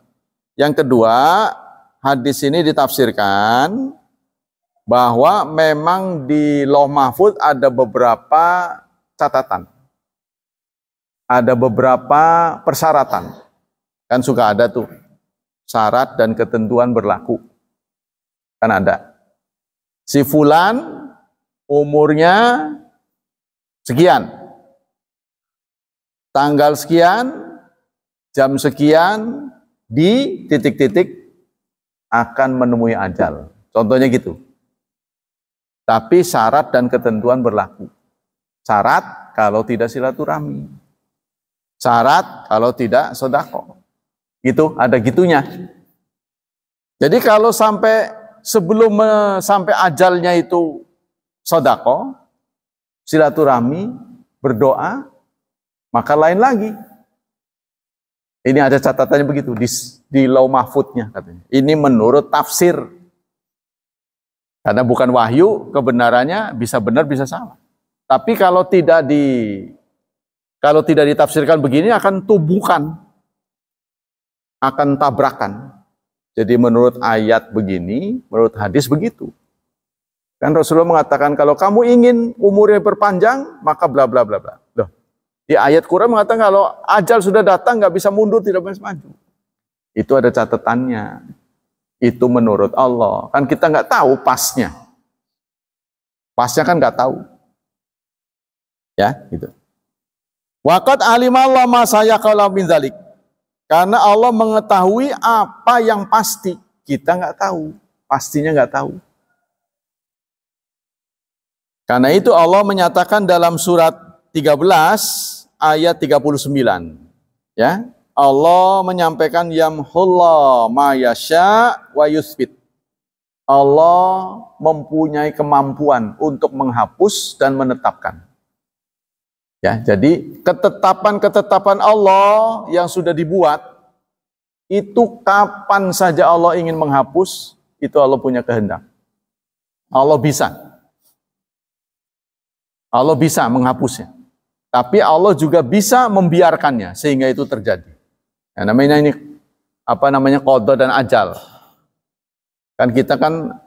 Yang kedua, hadis ini ditafsirkan bahwa memang di Lauh Mahfud ada beberapa catatan. Ada beberapa persyaratan. Kan suka ada tuh syarat dan ketentuan berlaku. Kan ada. Si fulan umurnya sekian, tanggal sekian, jam sekian, di titik-titik akan menemui ajal. Contohnya gitu. Tapi syarat dan ketentuan berlaku. Syarat kalau tidak silaturahmi. Syarat kalau tidak sedekah. Gitu, ada gitunya. Jadi kalau sampai sebelum sampai ajalnya itu sedekah, silaturahmi, berdoa, maka lain lagi. Ini ada catatannya begitu di Lauh Mahfudnya katanya. Ini menurut tafsir. Karena bukan wahyu, kebenarannya bisa benar bisa salah. Tapi kalau tidak ditafsirkan begini akan tubuhkan, akan tabrakan. Jadi menurut ayat begini, menurut hadis begitu. Kan Rasulullah mengatakan kalau kamu ingin umurnya berpanjang, maka bla bla bla bla. Loh, di ayat Quran mengatakan kalau ajal sudah datang nggak bisa mundur, tidak bisa maju. Itu ada catatannya. Itu menurut Allah. Kan kita nggak tahu pasnya. Pasnya kan nggak tahu. Ya, gitu. Waqad alimallahu ma sayaqala min dzalik. Karena Allah mengetahui apa yang pasti. Kita nggak tahu. Pastinya nggak tahu. Karena itu Allah menyatakan dalam surat 13 ayat 39. Ya, Allah menyampaikan yamhullah ma yasha wa yusbit. Allah mempunyai kemampuan untuk menghapus dan menetapkan. Ya, jadi ketetapan-ketetapan Allah yang sudah dibuat itu kapan saja Allah ingin menghapus, itu Allah punya kehendak. Allah bisa. Allah bisa menghapusnya. Tapi Allah juga bisa membiarkannya sehingga itu terjadi. Ya, namanya ini qada dan ajal. Kan kita kan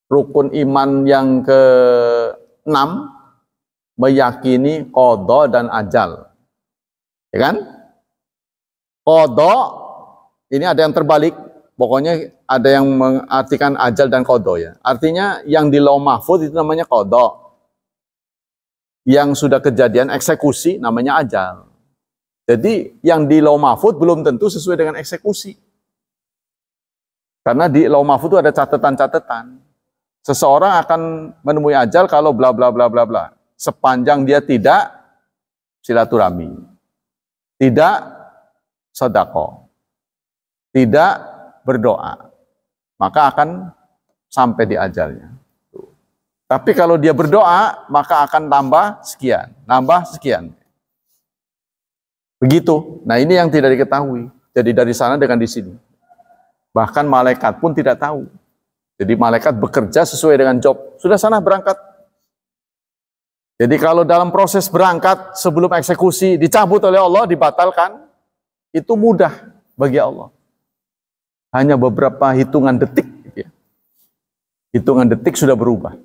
rukun iman yang ke-6 meyakini qada dan ajal. Ya kan? Qada ini ada yang terbalik, pokoknya ada yang mengartikan ajal dan qada ya. Artinya yang di Lauh Mahfud itu namanya qada. Yang sudah kejadian eksekusi namanya ajal. Jadi yang di Lauh Mahfud belum tentu sesuai dengan eksekusi. Karena di Lauh Mahfud itu ada catatan-catatan. Seseorang akan menemui ajal kalau bla bla bla bla bla. Sepanjang dia tidak silaturahmi, tidak sedekah, tidak berdoa, maka akan sampai di ajalnya. Tapi kalau dia berdoa, maka akan tambah sekian, nambah sekian. Begitu. Nah, ini yang tidak diketahui. Jadi dari sana dengan di sini. Bahkan malaikat pun tidak tahu. Jadi malaikat bekerja sesuai dengan job. Sudah sana berangkat. Jadi kalau dalam proses berangkat sebelum eksekusi dicabut oleh Allah, dibatalkan, itu mudah bagi Allah. Hanya beberapa hitungan detik. Gitu ya. Hitungan detik sudah berubah.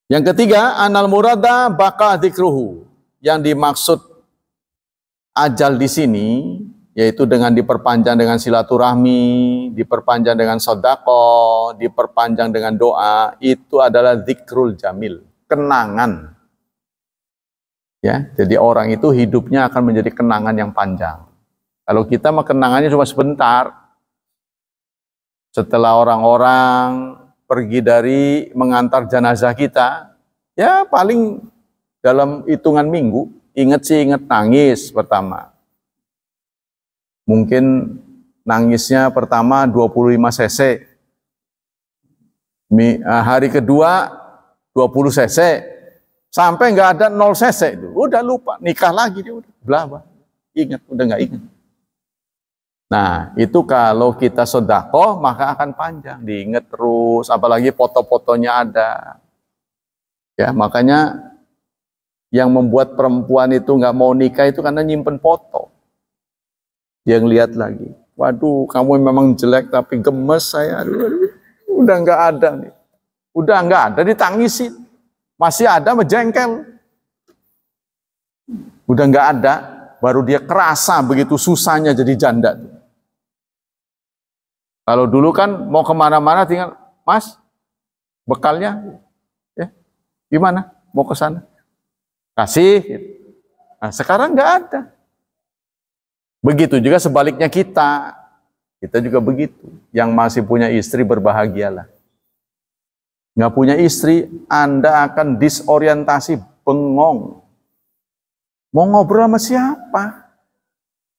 Yang ketiga, anal murada baka dzikruhu. Yang dimaksud ajal di sini, yaitu dengan diperpanjang dengan silaturahmi, diperpanjang dengan sedekah, diperpanjang dengan doa, itu adalah dzikrul jamil. Kenangan. Ya, jadi orang itu hidupnya akan menjadi kenangan yang panjang. Kalau kita mah kenangannya cuma sebentar. Setelah orang-orang pergi dari mengantar jenazah kita, ya paling dalam hitungan minggu, inget sih inget nangis pertama. Mungkin nangisnya pertama 25 cc. Hari kedua 20 cc. Sampai nggak ada 0 cc itu. Udah lupa, nikah lagi dia udah. Blah. Ingat, udah nggak ingat. Nah, itu kalau kita sedekah maka akan panjang, diingat terus, apalagi foto-fotonya ada. Ya, makanya yang membuat perempuan itu nggak mau nikah itu karena nyimpen foto. Dia ngeliat lagi, waduh, kamu memang jelek tapi gemes saya, udah nggak ada nih, udah nggak ada, ditangisin, masih ada menjengkel, udah nggak ada, baru dia kerasa begitu susahnya jadi janda. Kalau dulu kan mau kemana-mana tinggal, Mas, bekalnya, ya, gimana? Mau ke sana? Kasih. Gitu. Nah, sekarang nggak ada. Begitu juga sebaliknya kita juga begitu. Yang masih punya istri berbahagialah. Nggak punya istri, Anda akan disorientasi, bengong. Mau ngobrol sama siapa?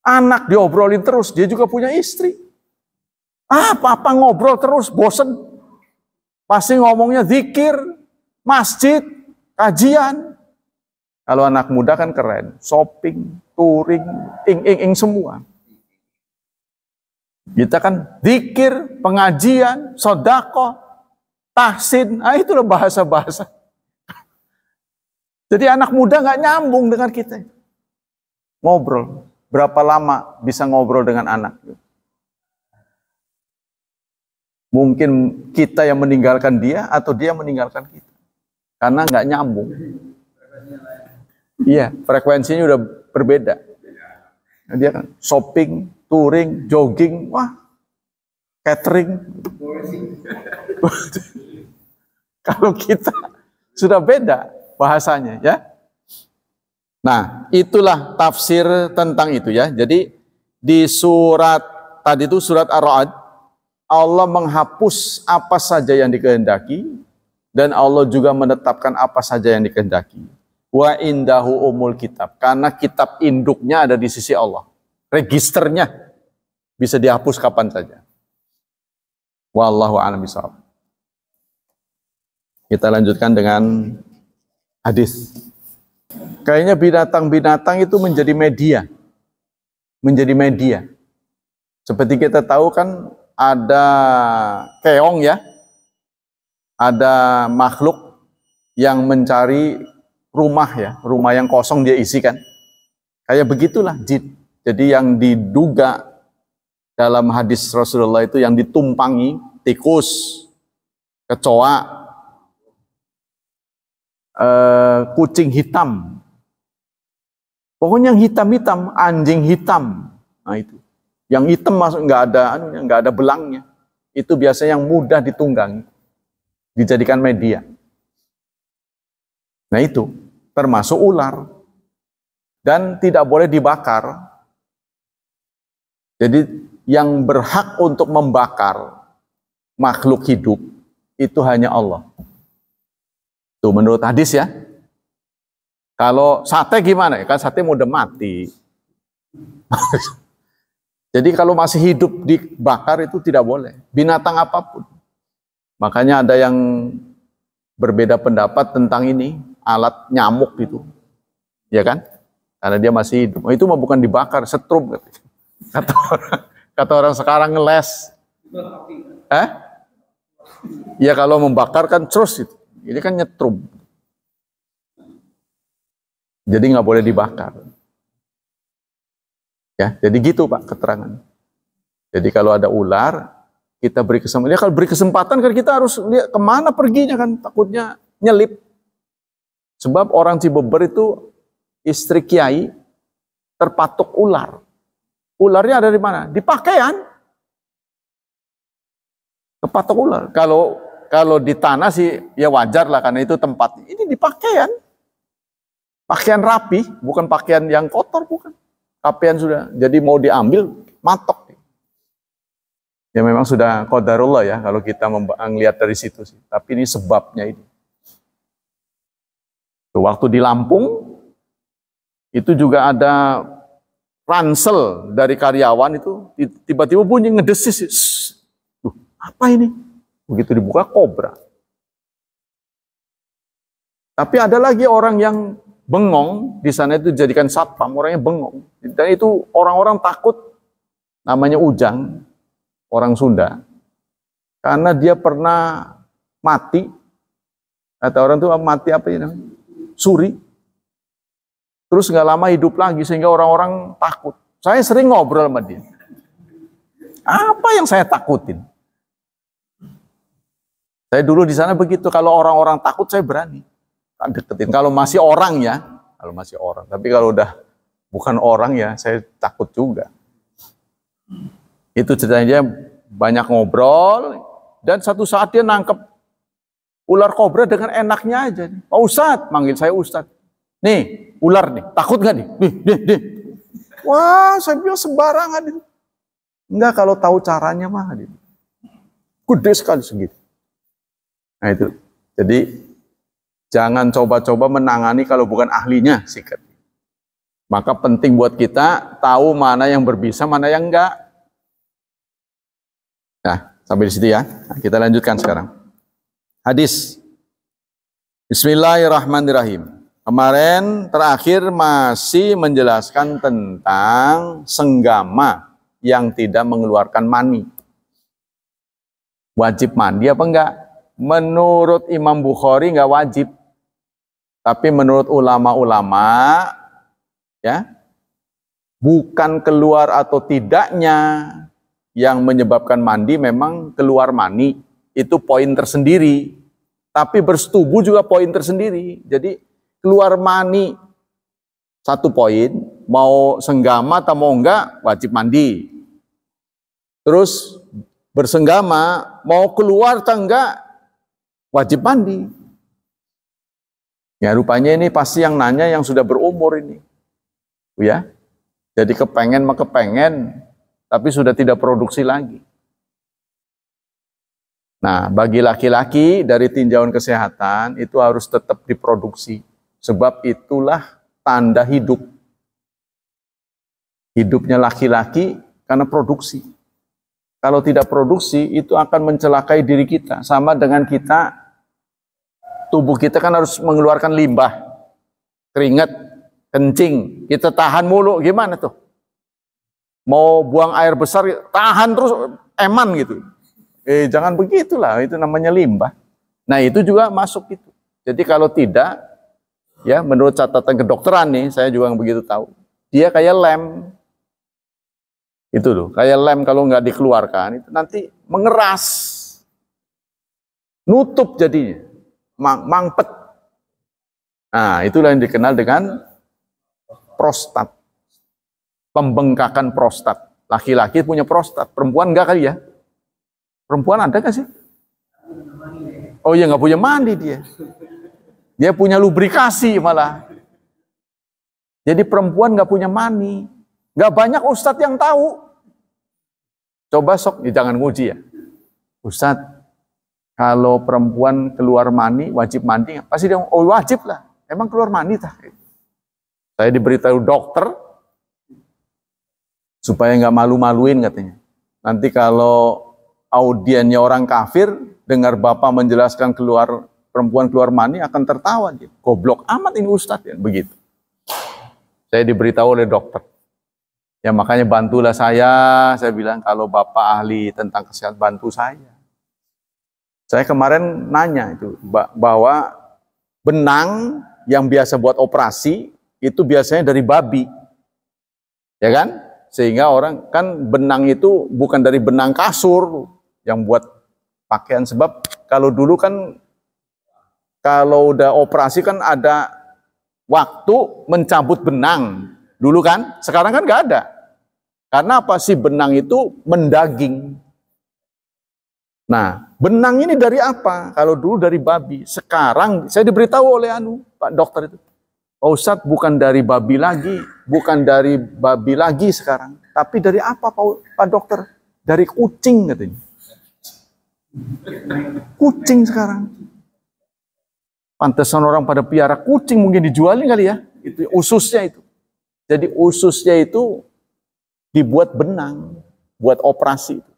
Anak diobrolin terus, dia juga punya istri. Apa-apa ngobrol terus, bosen. Pasti ngomongnya zikir, masjid, kajian. Kalau anak muda kan keren, shopping, touring, ing semua. Kita kan zikir, pengajian, sedekah, tahsin, itulah bahasa-bahasa. Jadi anak muda nggak nyambung dengan kita. Ngobrol, berapa lama bisa ngobrol dengan anak? Mungkin kita yang meninggalkan dia atau dia meninggalkan kita. Karena nggak nyambung. Iya, frekuensinya udah berbeda. Dia kan shopping, touring, jogging, wah, catering. Kalau kita sudah beda bahasanya, ya. Nah, itulah tafsir tentang itu ya. Jadi di surat tadi itu surat Ar-Ra'd, Allah menghapus apa saja yang dikehendaki dan Allah juga menetapkan apa saja yang dikehendaki. Wa indahu umul kitab, karena kitab induknya ada di sisi Allah. Registernya bisa dihapus kapan saja. Wallahu a'lam bishawab. Kita lanjutkan dengan hadis. Kayaknya binatang-binatang itu menjadi media. Menjadi media. Seperti kita tahu kan ada keong ya. Ada makhluk yang mencari rumah ya, rumah yang kosong dia isikan. Kayak begitulah jin. Jadi yang diduga dalam hadis Rasulullah itu yang ditumpangi tikus, kecoa, kucing hitam. Pokoknya yang hitam-hitam, anjing hitam. Nah itu. Yang hitam masuk nggak ada belangnya. Itu biasanya yang mudah ditunggangi, dijadikan media. Nah itu termasuk ular dan tidak boleh dibakar. Jadi yang berhak untuk membakar makhluk hidup itu hanya Allah. Itu menurut hadis ya. Kalau sate gimana? Kan sate udah mati. Jadi kalau masih hidup dibakar itu tidak boleh. Binatang apapun. Makanya ada yang berbeda pendapat tentang ini. Alat nyamuk itu. Ya kan? Karena dia masih hidup. Itu mah bukan dibakar, setrum. Kata orang sekarang ngeles. Ya kalau membakar kan terus itu. Ini kan nyetrum. Jadi nggak boleh dibakar. Ya, jadi gitu Pak keterangan. Jadi kalau ada ular, kita beri kesempatan. Ya, kalau beri kesempatan kan kita harus lihat kemana perginya kan, takutnya nyelip. Sebab orang Cibeber itu istri kiai terpatuk ular. Ularnya ada di mana? Di pakaian. Terpatuk ular. Kalau di tanah sih ya wajar lah karena itu tempat. Ini di pakaian. Pakaian rapi, bukan pakaian yang kotor, bukan. Pakaian sudah, jadi mau diambil, matok. Ya memang sudah qadarullah ya kalau kita melihat dari situ sih. Tapi ini sebabnya ini. Waktu di Lampung itu juga ada ransel dari karyawan itu tiba-tiba bunyi ngedesis. Duh, apa ini? Begitu dibuka kobra. Tapi ada lagi orang yang bengong di sana itu dijadikan satpam, orangnya bengong. Dan itu orang-orang takut, namanya Ujang, orang Sunda. Karena dia pernah mati, kata orang itu mati apa ya? Suri. Terus nggak lama hidup lagi sehingga orang-orang takut. Saya sering ngobrol sama dia. Apa yang saya takutin? Saya dulu di sana begitu, kalau orang-orang takut saya berani deketin. Kalau masih orang ya, kalau masih orang. Tapi kalau udah bukan orang ya, saya takut juga. Itu ceritanya banyak ngobrol dan satu saat dia nangkep ular kobra dengan enaknya aja. Pak Ustadz, manggil saya Ustadz. Nih, ular nih, takut gak nih? Nih. Wah, saya bilang sembarangan itu. Enggak, kalau tahu caranya mah. Gede sekali segitu. Nah itu, jadi jangan coba-coba menangani kalau bukan ahlinya, sikat. Maka penting buat kita tahu mana yang berbisa, mana yang enggak. Nah, sampai di situ ya. Nah, kita lanjutkan sekarang. Hadis. Bismillahirrahmanirrahim. Kemarin terakhir masih menjelaskan tentang senggama yang tidak mengeluarkan mani. Wajib mandi apa enggak? Menurut Imam Bukhari enggak wajib. Tapi menurut ulama-ulama ya, bukan keluar atau tidaknya yang menyebabkan mandi memang keluar mani. Itu poin tersendiri. Tapi bersetubuh juga poin tersendiri. Jadi keluar mani satu poin, mau senggama atau mau enggak wajib mandi. Terus bersenggama mau keluar atau enggak wajib mandi. Ya rupanya ini pasti yang nanya yang sudah berumur ini. Ya. Jadi kepengen mah kepengen tapi sudah tidak produksi lagi. Nah, bagi laki-laki dari tinjauan kesehatan itu harus tetap diproduksi. Sebab itulah tanda hidup. Hidupnya laki-laki karena produksi. Kalau tidak produksi, itu akan mencelakai diri kita. Sama dengan kita, tubuh kita kan harus mengeluarkan limbah, keringat, kencing. Kita tahan mulu, gimana tuh? Mau buang air besar, tahan terus, eman gitu. Jangan begitulah, itu namanya limbah. Nah itu juga masuk itu. Jadi kalau tidak, ya menurut catatan kedokteran nih, saya juga begitu tahu. Dia kayak lem. Itu loh, kayak lem kalau nggak dikeluarkan, itu nanti mengeras. Nutup jadinya. Mangpet. Nah, itulah yang dikenal dengan prostat. Pembengkakan prostat. Laki-laki punya prostat, perempuan enggak kali ya? Perempuan ada nggak sih? Oh iya, nggak punya mandi dia. Dia punya lubrikasi malah. Jadi perempuan nggak punya mani. Nggak banyak ustadz yang tahu. Coba sok, jangan nguji ya. Ustadz, kalau perempuan keluar mani, wajib mandi. Pasti dia, oh wajib lah. Emang keluar mani tak? Saya diberitahu dokter, supaya nggak malu-maluin katanya. Nanti kalau audiennya orang kafir, dengar bapak menjelaskan perempuan keluar mani akan tertawa dia. Goblok amat ini ustadz ya, begitu. Saya diberitahu oleh dokter. Ya makanya bantulah saya bilang kalau bapak ahli tentang kesehatan bantu saya. Saya kemarin nanya itu bahwa benang yang biasa buat operasi itu biasanya dari babi. Ya kan? Sehingga orang kan benang itu bukan dari benang kasur yang buat pakaian, sebab kalau dulu kan kalau udah operasi kan ada waktu mencabut benang dulu kan, sekarang kan nggak ada. Karena apa sih, benang itu mendaging. Nah, benang ini dari apa? Kalau dulu dari babi, sekarang saya diberitahu oleh Pak dokter itu, Pak Ustadz bukan dari babi lagi, bukan dari babi lagi sekarang, tapi dari apa Pak dokter? dari kucing katanya. Kucing sekarang. Pantesan orang pada piara kucing, mungkin dijualin kali ya. Itu ususnya itu. Jadi ususnya itu dibuat benang, buat operasi itu.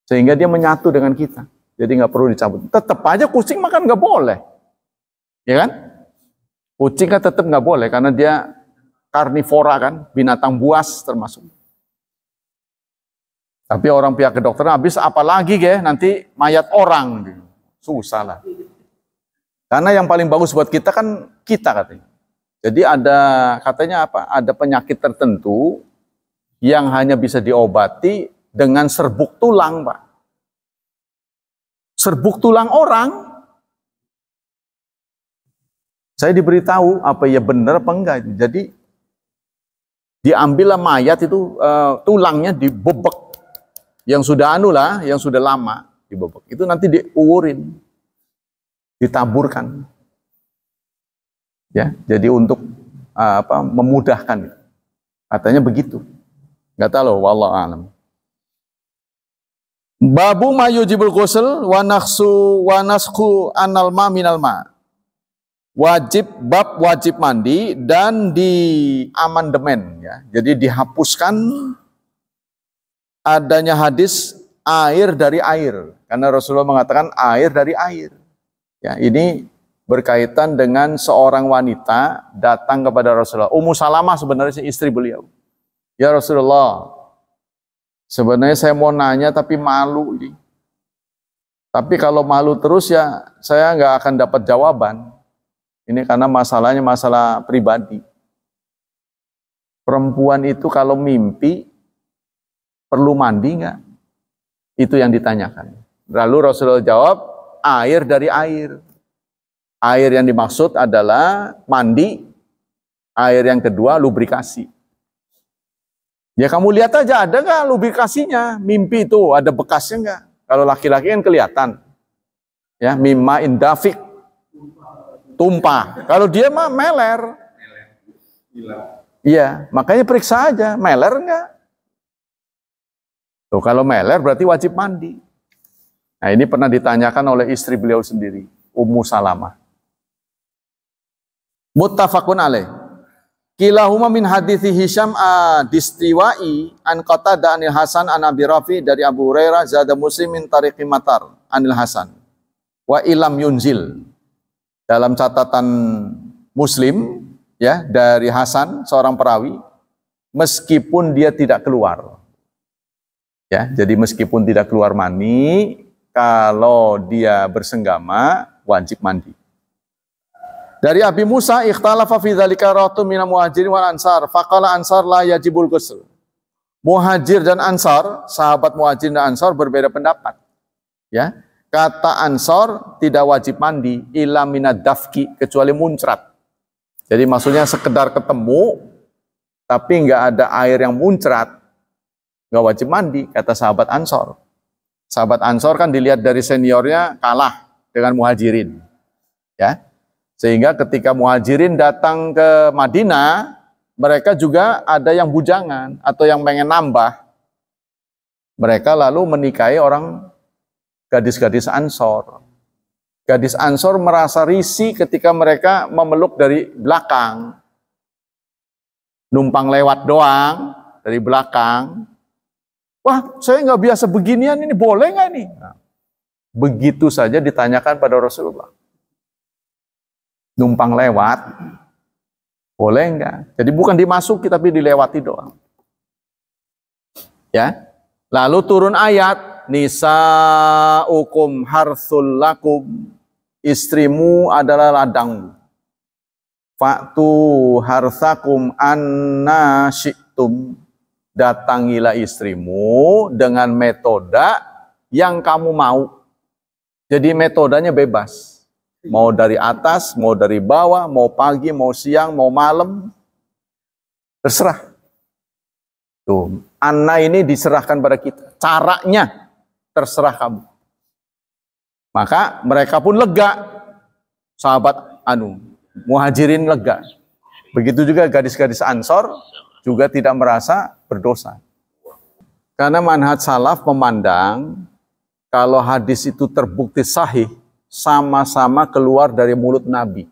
Sehingga dia menyatu dengan kita. Jadi nggak perlu dicabut. Tetap aja kucing makan nggak boleh. Ya kan? Kucing kan tetap nggak boleh karena dia karnivora kan, binatang buas termasuk. Tapi orang pihak kedokteran habis apalagi ya nanti mayat orang. Susah lah. Karena yang paling bagus buat kita kan kita katanya. Jadi ada katanya apa? Ada penyakit tertentu yang hanya bisa diobati dengan serbuk tulang, Pak. Serbuk tulang orang. Saya diberitahu apa ya benar apa enggak. Jadi diambillah mayat itu tulangnya dibebek. Yang sudah yang sudah lama dibebek. Itu nanti diuurin, ditaburkan. Ya, jadi untuk memudahkan. Katanya begitu. Enggak tahu loh, wallahu a'lam. Babu mayujibul ghusl wa naskhu anal ma minal ma. Bab wajib mandi dan di amandemen ya. Jadi dihapuskan adanya hadis air dari air karena Rasulullah mengatakan air dari air. Ya, ini berkaitan dengan seorang wanita datang kepada Rasulullah. Ummu Salamah sebenarnya istri beliau. Ya Rasulullah, sebenarnya saya mau nanya tapi malu ini. Tapi kalau malu terus ya saya nggak akan dapat jawaban. Ini karena masalahnya masalah pribadi. Perempuan itu kalau mimpi perlu mandi nggak? Itu yang ditanyakan. Lalu Rasulullah jawab, air dari air. Air yang dimaksud adalah mandi. Air yang kedua lubrikasi. Ya kamu lihat aja ada nggak lubrikasinya? Mimpi itu ada bekasnya nggak? Kalau laki-laki kan kelihatan. Ya, mimma indafik. Tumpah. Kalau dia mah meler. Iya, makanya periksa aja, meler nggak? Tuh, kalau meler berarti wajib mandi. Nah ini pernah ditanyakan oleh istri beliau sendiri, Ummu Salamah. Muttafaqun alaih. Kilahuma min hadithi Hisham distiwai an Qatadah anil Hasan an Abi Rafi dari Abu Hurairah zada Muslim min tariqi Matar anil Hasan wa ilam yunzil. Dalam catatan Muslim ya dari Hasan seorang perawi meskipun dia tidak keluar. Ya, jadi meskipun tidak keluar mani, kalau dia bersenggama wajib mandi. Dari Abi Musa ikhtalafa fi dzalika ra'atun minal muhajirin wal ansar, faqala ansar la yajibul ghusl. Muhajir dan ansar, sahabat muhajir dan ansar berbeda pendapat. Ya, kata ansar tidak wajib mandi illa minad dafki kecuali muncrat. Jadi maksudnya sekedar ketemu tapi enggak ada air yang muncrat. Enggak wajib mandi, kata sahabat Ansor. Sahabat Ansor kan dilihat dari seniornya kalah dengan muhajirin. Ya. Sehingga ketika muhajirin datang ke Madinah, mereka juga ada yang bujangan atau yang pengen nambah. Mereka lalu menikahi orang gadis-gadis Ansor. Gadis Ansor merasa risih ketika mereka memeluk dari belakang. Numpang lewat doang dari belakang. Wah, saya nggak biasa beginian, ini boleh nggak nih? Nah, begitu saja ditanyakan pada Rasulullah. Numpang lewat, boleh nggak? Jadi bukan dimasuki tapi dilewati doang. Ya, lalu turun ayat, nisaukum harthul lakum, istrimu adalah ladangmu. Fa'tu harthakum anna syi'tum. Datangilah istrimu dengan metode yang kamu mau. Jadi metodenya bebas. Mau dari atas, mau dari bawah, mau pagi, mau siang, mau malam. Terserah. Tuh, anna ini diserahkan pada kita. Caranya terserah kamu. Maka mereka pun lega. Sahabat muhajirin lega. Begitu juga gadis-gadis Ansor juga tidak merasa berdosa. Karena manhaj salaf memandang kalau hadis itu terbukti sahih, sama-sama keluar dari mulut Nabi.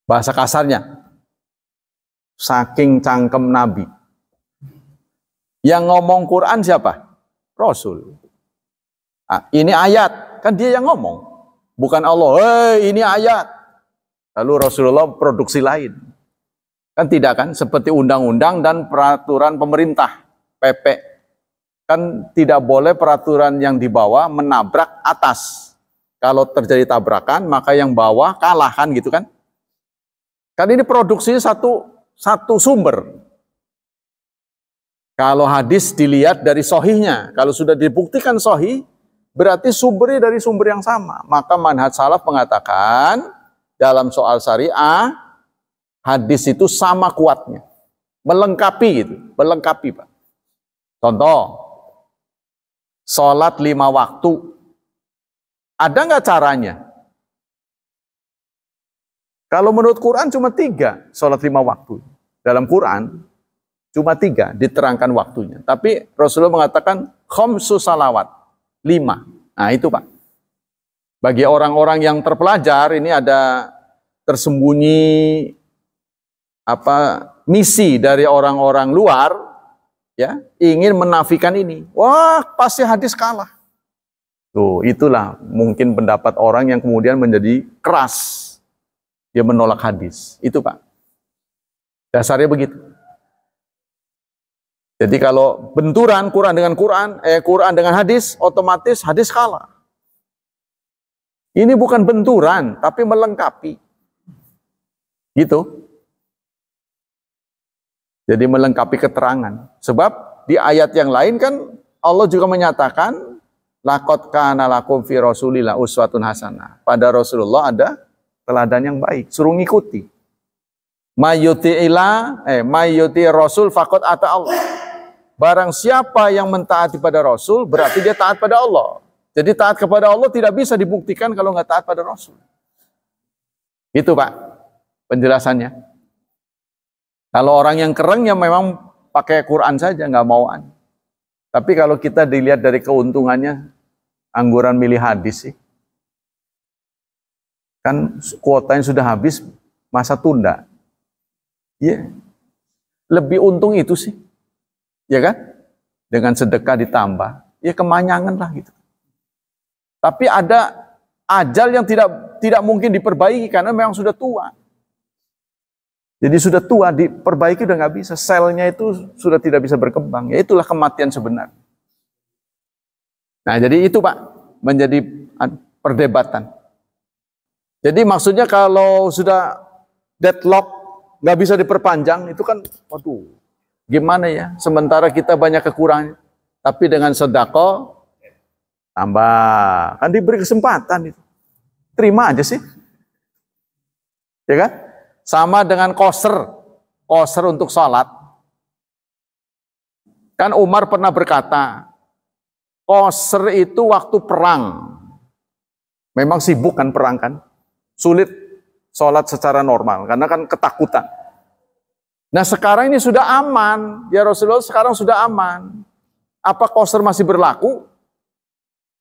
Bahasa kasarnya, saking cangkem Nabi. Yang ngomong Quran siapa? Rasul. Nah, ini ayat, kan dia yang ngomong. Bukan Allah, ini ayat. Lalu Rasulullah produksi lain. Kan tidak kan? Seperti undang-undang dan peraturan pemerintah, PP. Kan tidak boleh peraturan yang dibawa menabrak atas. Kalau terjadi tabrakan, maka yang bawah kalah kan gitu kan? Kan ini produksinya satu sumber. Kalau hadis dilihat dari sohihnya, kalau sudah dibuktikan sohih, berarti sumbernya dari sumber yang sama. Maka manhaj salaf mengatakan dalam soal syariah, hadis itu sama kuatnya, melengkapi gitu, melengkapi Pak. Contoh, sholat 5 waktu, ada nggak caranya? Kalau menurut Quran cuma 3 sholat 5 waktu. Dalam Quran cuma 3 diterangkan waktunya. Tapi Rasulullah mengatakan khamsu salawat, 5. Nah itu Pak. Bagi orang-orang yang terpelajar ini ada tersembunyi misi dari orang-orang luar, ya, ingin menafikan ini. Wah, pasti hadis kalah. Tuh, itulah mungkin pendapat orang yang kemudian menjadi keras. Dia menolak hadis. Itu Pak. Dasarnya begitu. Jadi kalau benturan Quran dengan Quran, Quran dengan hadis, otomatis hadis kalah. Ini bukan benturan, tapi melengkapi. Gitu. Jadi melengkapi keterangan. Sebab di ayat yang lain kan Allah juga menyatakan laqad kana lakum fi Rasulillah uswatun hasanah. Pada Rasulullah ada teladan yang baik, suruh ngikuti. Mayyuti Rasul faqad ata Allah. Barang siapa yang mentaati pada Rasul, berarti dia taat pada Allah. Jadi taat kepada Allah tidak bisa dibuktikan kalau nggak taat pada Rasul. Itu Pak, penjelasannya. Kalau orang yang kereng ya memang pakai Quran saja, nggak mauan. Tapi kalau kita dilihat dari keuntungannya, angguran milih hadis sih. Kan kuotanya sudah habis, masa tunda. Ya, lebih untung itu sih. Ya kan? Dengan sedekah ditambah. Ya kemanyangan lah gitu. Tapi ada ajal yang tidak mungkin diperbaiki karena memang sudah tua. Jadi sudah tua, diperbaiki udah nggak bisa. Selnya itu sudah tidak bisa berkembang. Ya itulah kematian sebenarnya. Nah jadi itu Pak, menjadi perdebatan. Jadi maksudnya kalau sudah deadlock, nggak bisa diperpanjang, itu kan, waduh, gimana ya? Sementara kita banyak kekurangan, tapi dengan sedekah tambah, kan diberi kesempatan itu, terima aja sih, ya kan? Sama dengan koser untuk sholat. Kan Umar pernah berkata, koser itu waktu perang, memang sibuk kan perang kan? Sulit sholat secara normal, karena kan ketakutan. Nah sekarang ini sudah aman, ya Rasulullah sekarang sudah aman. Apa qasr masih berlaku?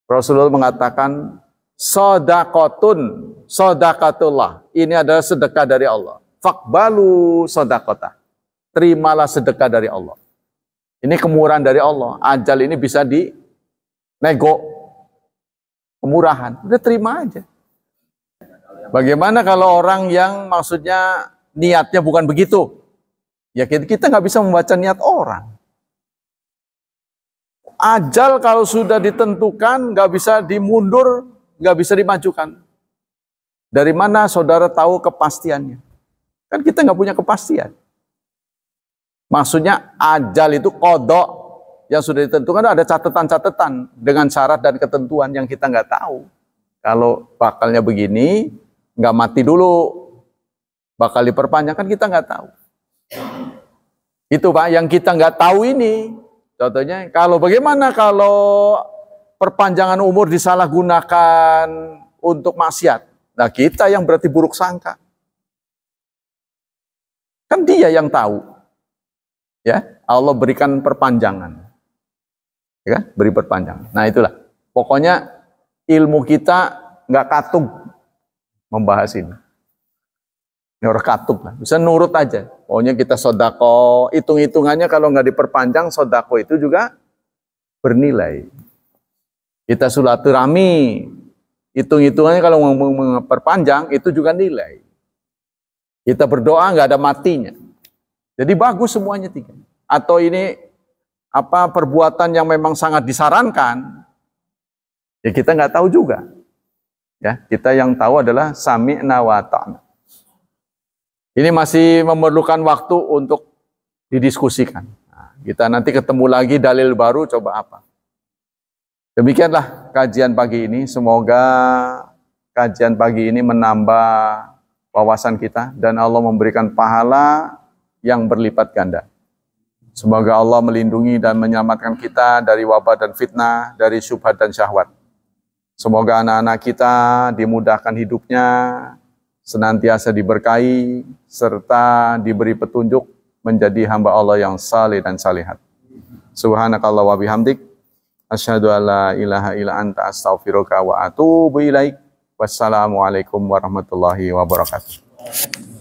Rasulullah mengatakan, sodakatullah. Ini adalah sedekah dari Allah. Faqbalu sodakotah. Terimalah sedekah dari Allah. Ini kemurahan dari Allah. Ajal ini bisa dinego. Kemurahan. Udah terima aja. Bagaimana kalau orang yang maksudnya niatnya bukan begitu? Ya kita nggak bisa membaca niat orang. Ajal kalau sudah ditentukan nggak bisa dimundur, nggak bisa dimajukan. Dari mana saudara tahu kepastiannya? Kan kita nggak punya kepastian. Maksudnya ajal itu kodok yang sudah ditentukan, ada catatan-catatan dengan syarat dan ketentuan yang kita nggak tahu. Kalau bakalnya begini, nggak mati dulu, bakal diperpanjang, kan kita nggak tahu. Itu Pak, yang kita nggak tahu ini. Contohnya, bagaimana kalau perpanjangan umur disalahgunakan untuk maksiat? Nah kita yang berarti buruk sangka. Kan dia yang tahu. Ya, Allah berikan perpanjangan. ya kan? Beri perpanjang. Nah itulah, pokoknya ilmu kita nggak katug membahas ini. Ini orang katug lah, bisa nurut aja. Pokoknya kita sodako, hitung-hitungannya kalau nggak diperpanjang, sodako itu juga bernilai. Kita silaturahmi, hitung-hitungannya kalau mau memperpanjang, itu juga nilai. Kita berdoa nggak ada matinya. Jadi bagus semuanya tiga. Atau ini apa perbuatan yang memang sangat disarankan, ya kita nggak tahu juga. Ya, kita yang tahu adalah sami'na wa ta'na. Ini masih memerlukan waktu untuk didiskusikan. Nah, kita nanti ketemu lagi dalil baru, coba apa. Demikianlah kajian pagi ini. Semoga kajian pagi ini menambah wawasan kita dan Allah memberikan pahala yang berlipat ganda. Semoga Allah melindungi dan menyelamatkan kita dari wabah dan fitnah, dari syubhat dan syahwat. Semoga anak-anak kita dimudahkan hidupnya, senantiasa diberkahi, serta diberi petunjuk menjadi hamba Allah yang saleh dan salihat. Subhanakallah wa bihamdik, asyhadu an la ilaha illa anta astaghfiruka wa atubu ilaik. Wassalamualaikum warahmatullahi wabarakatuh.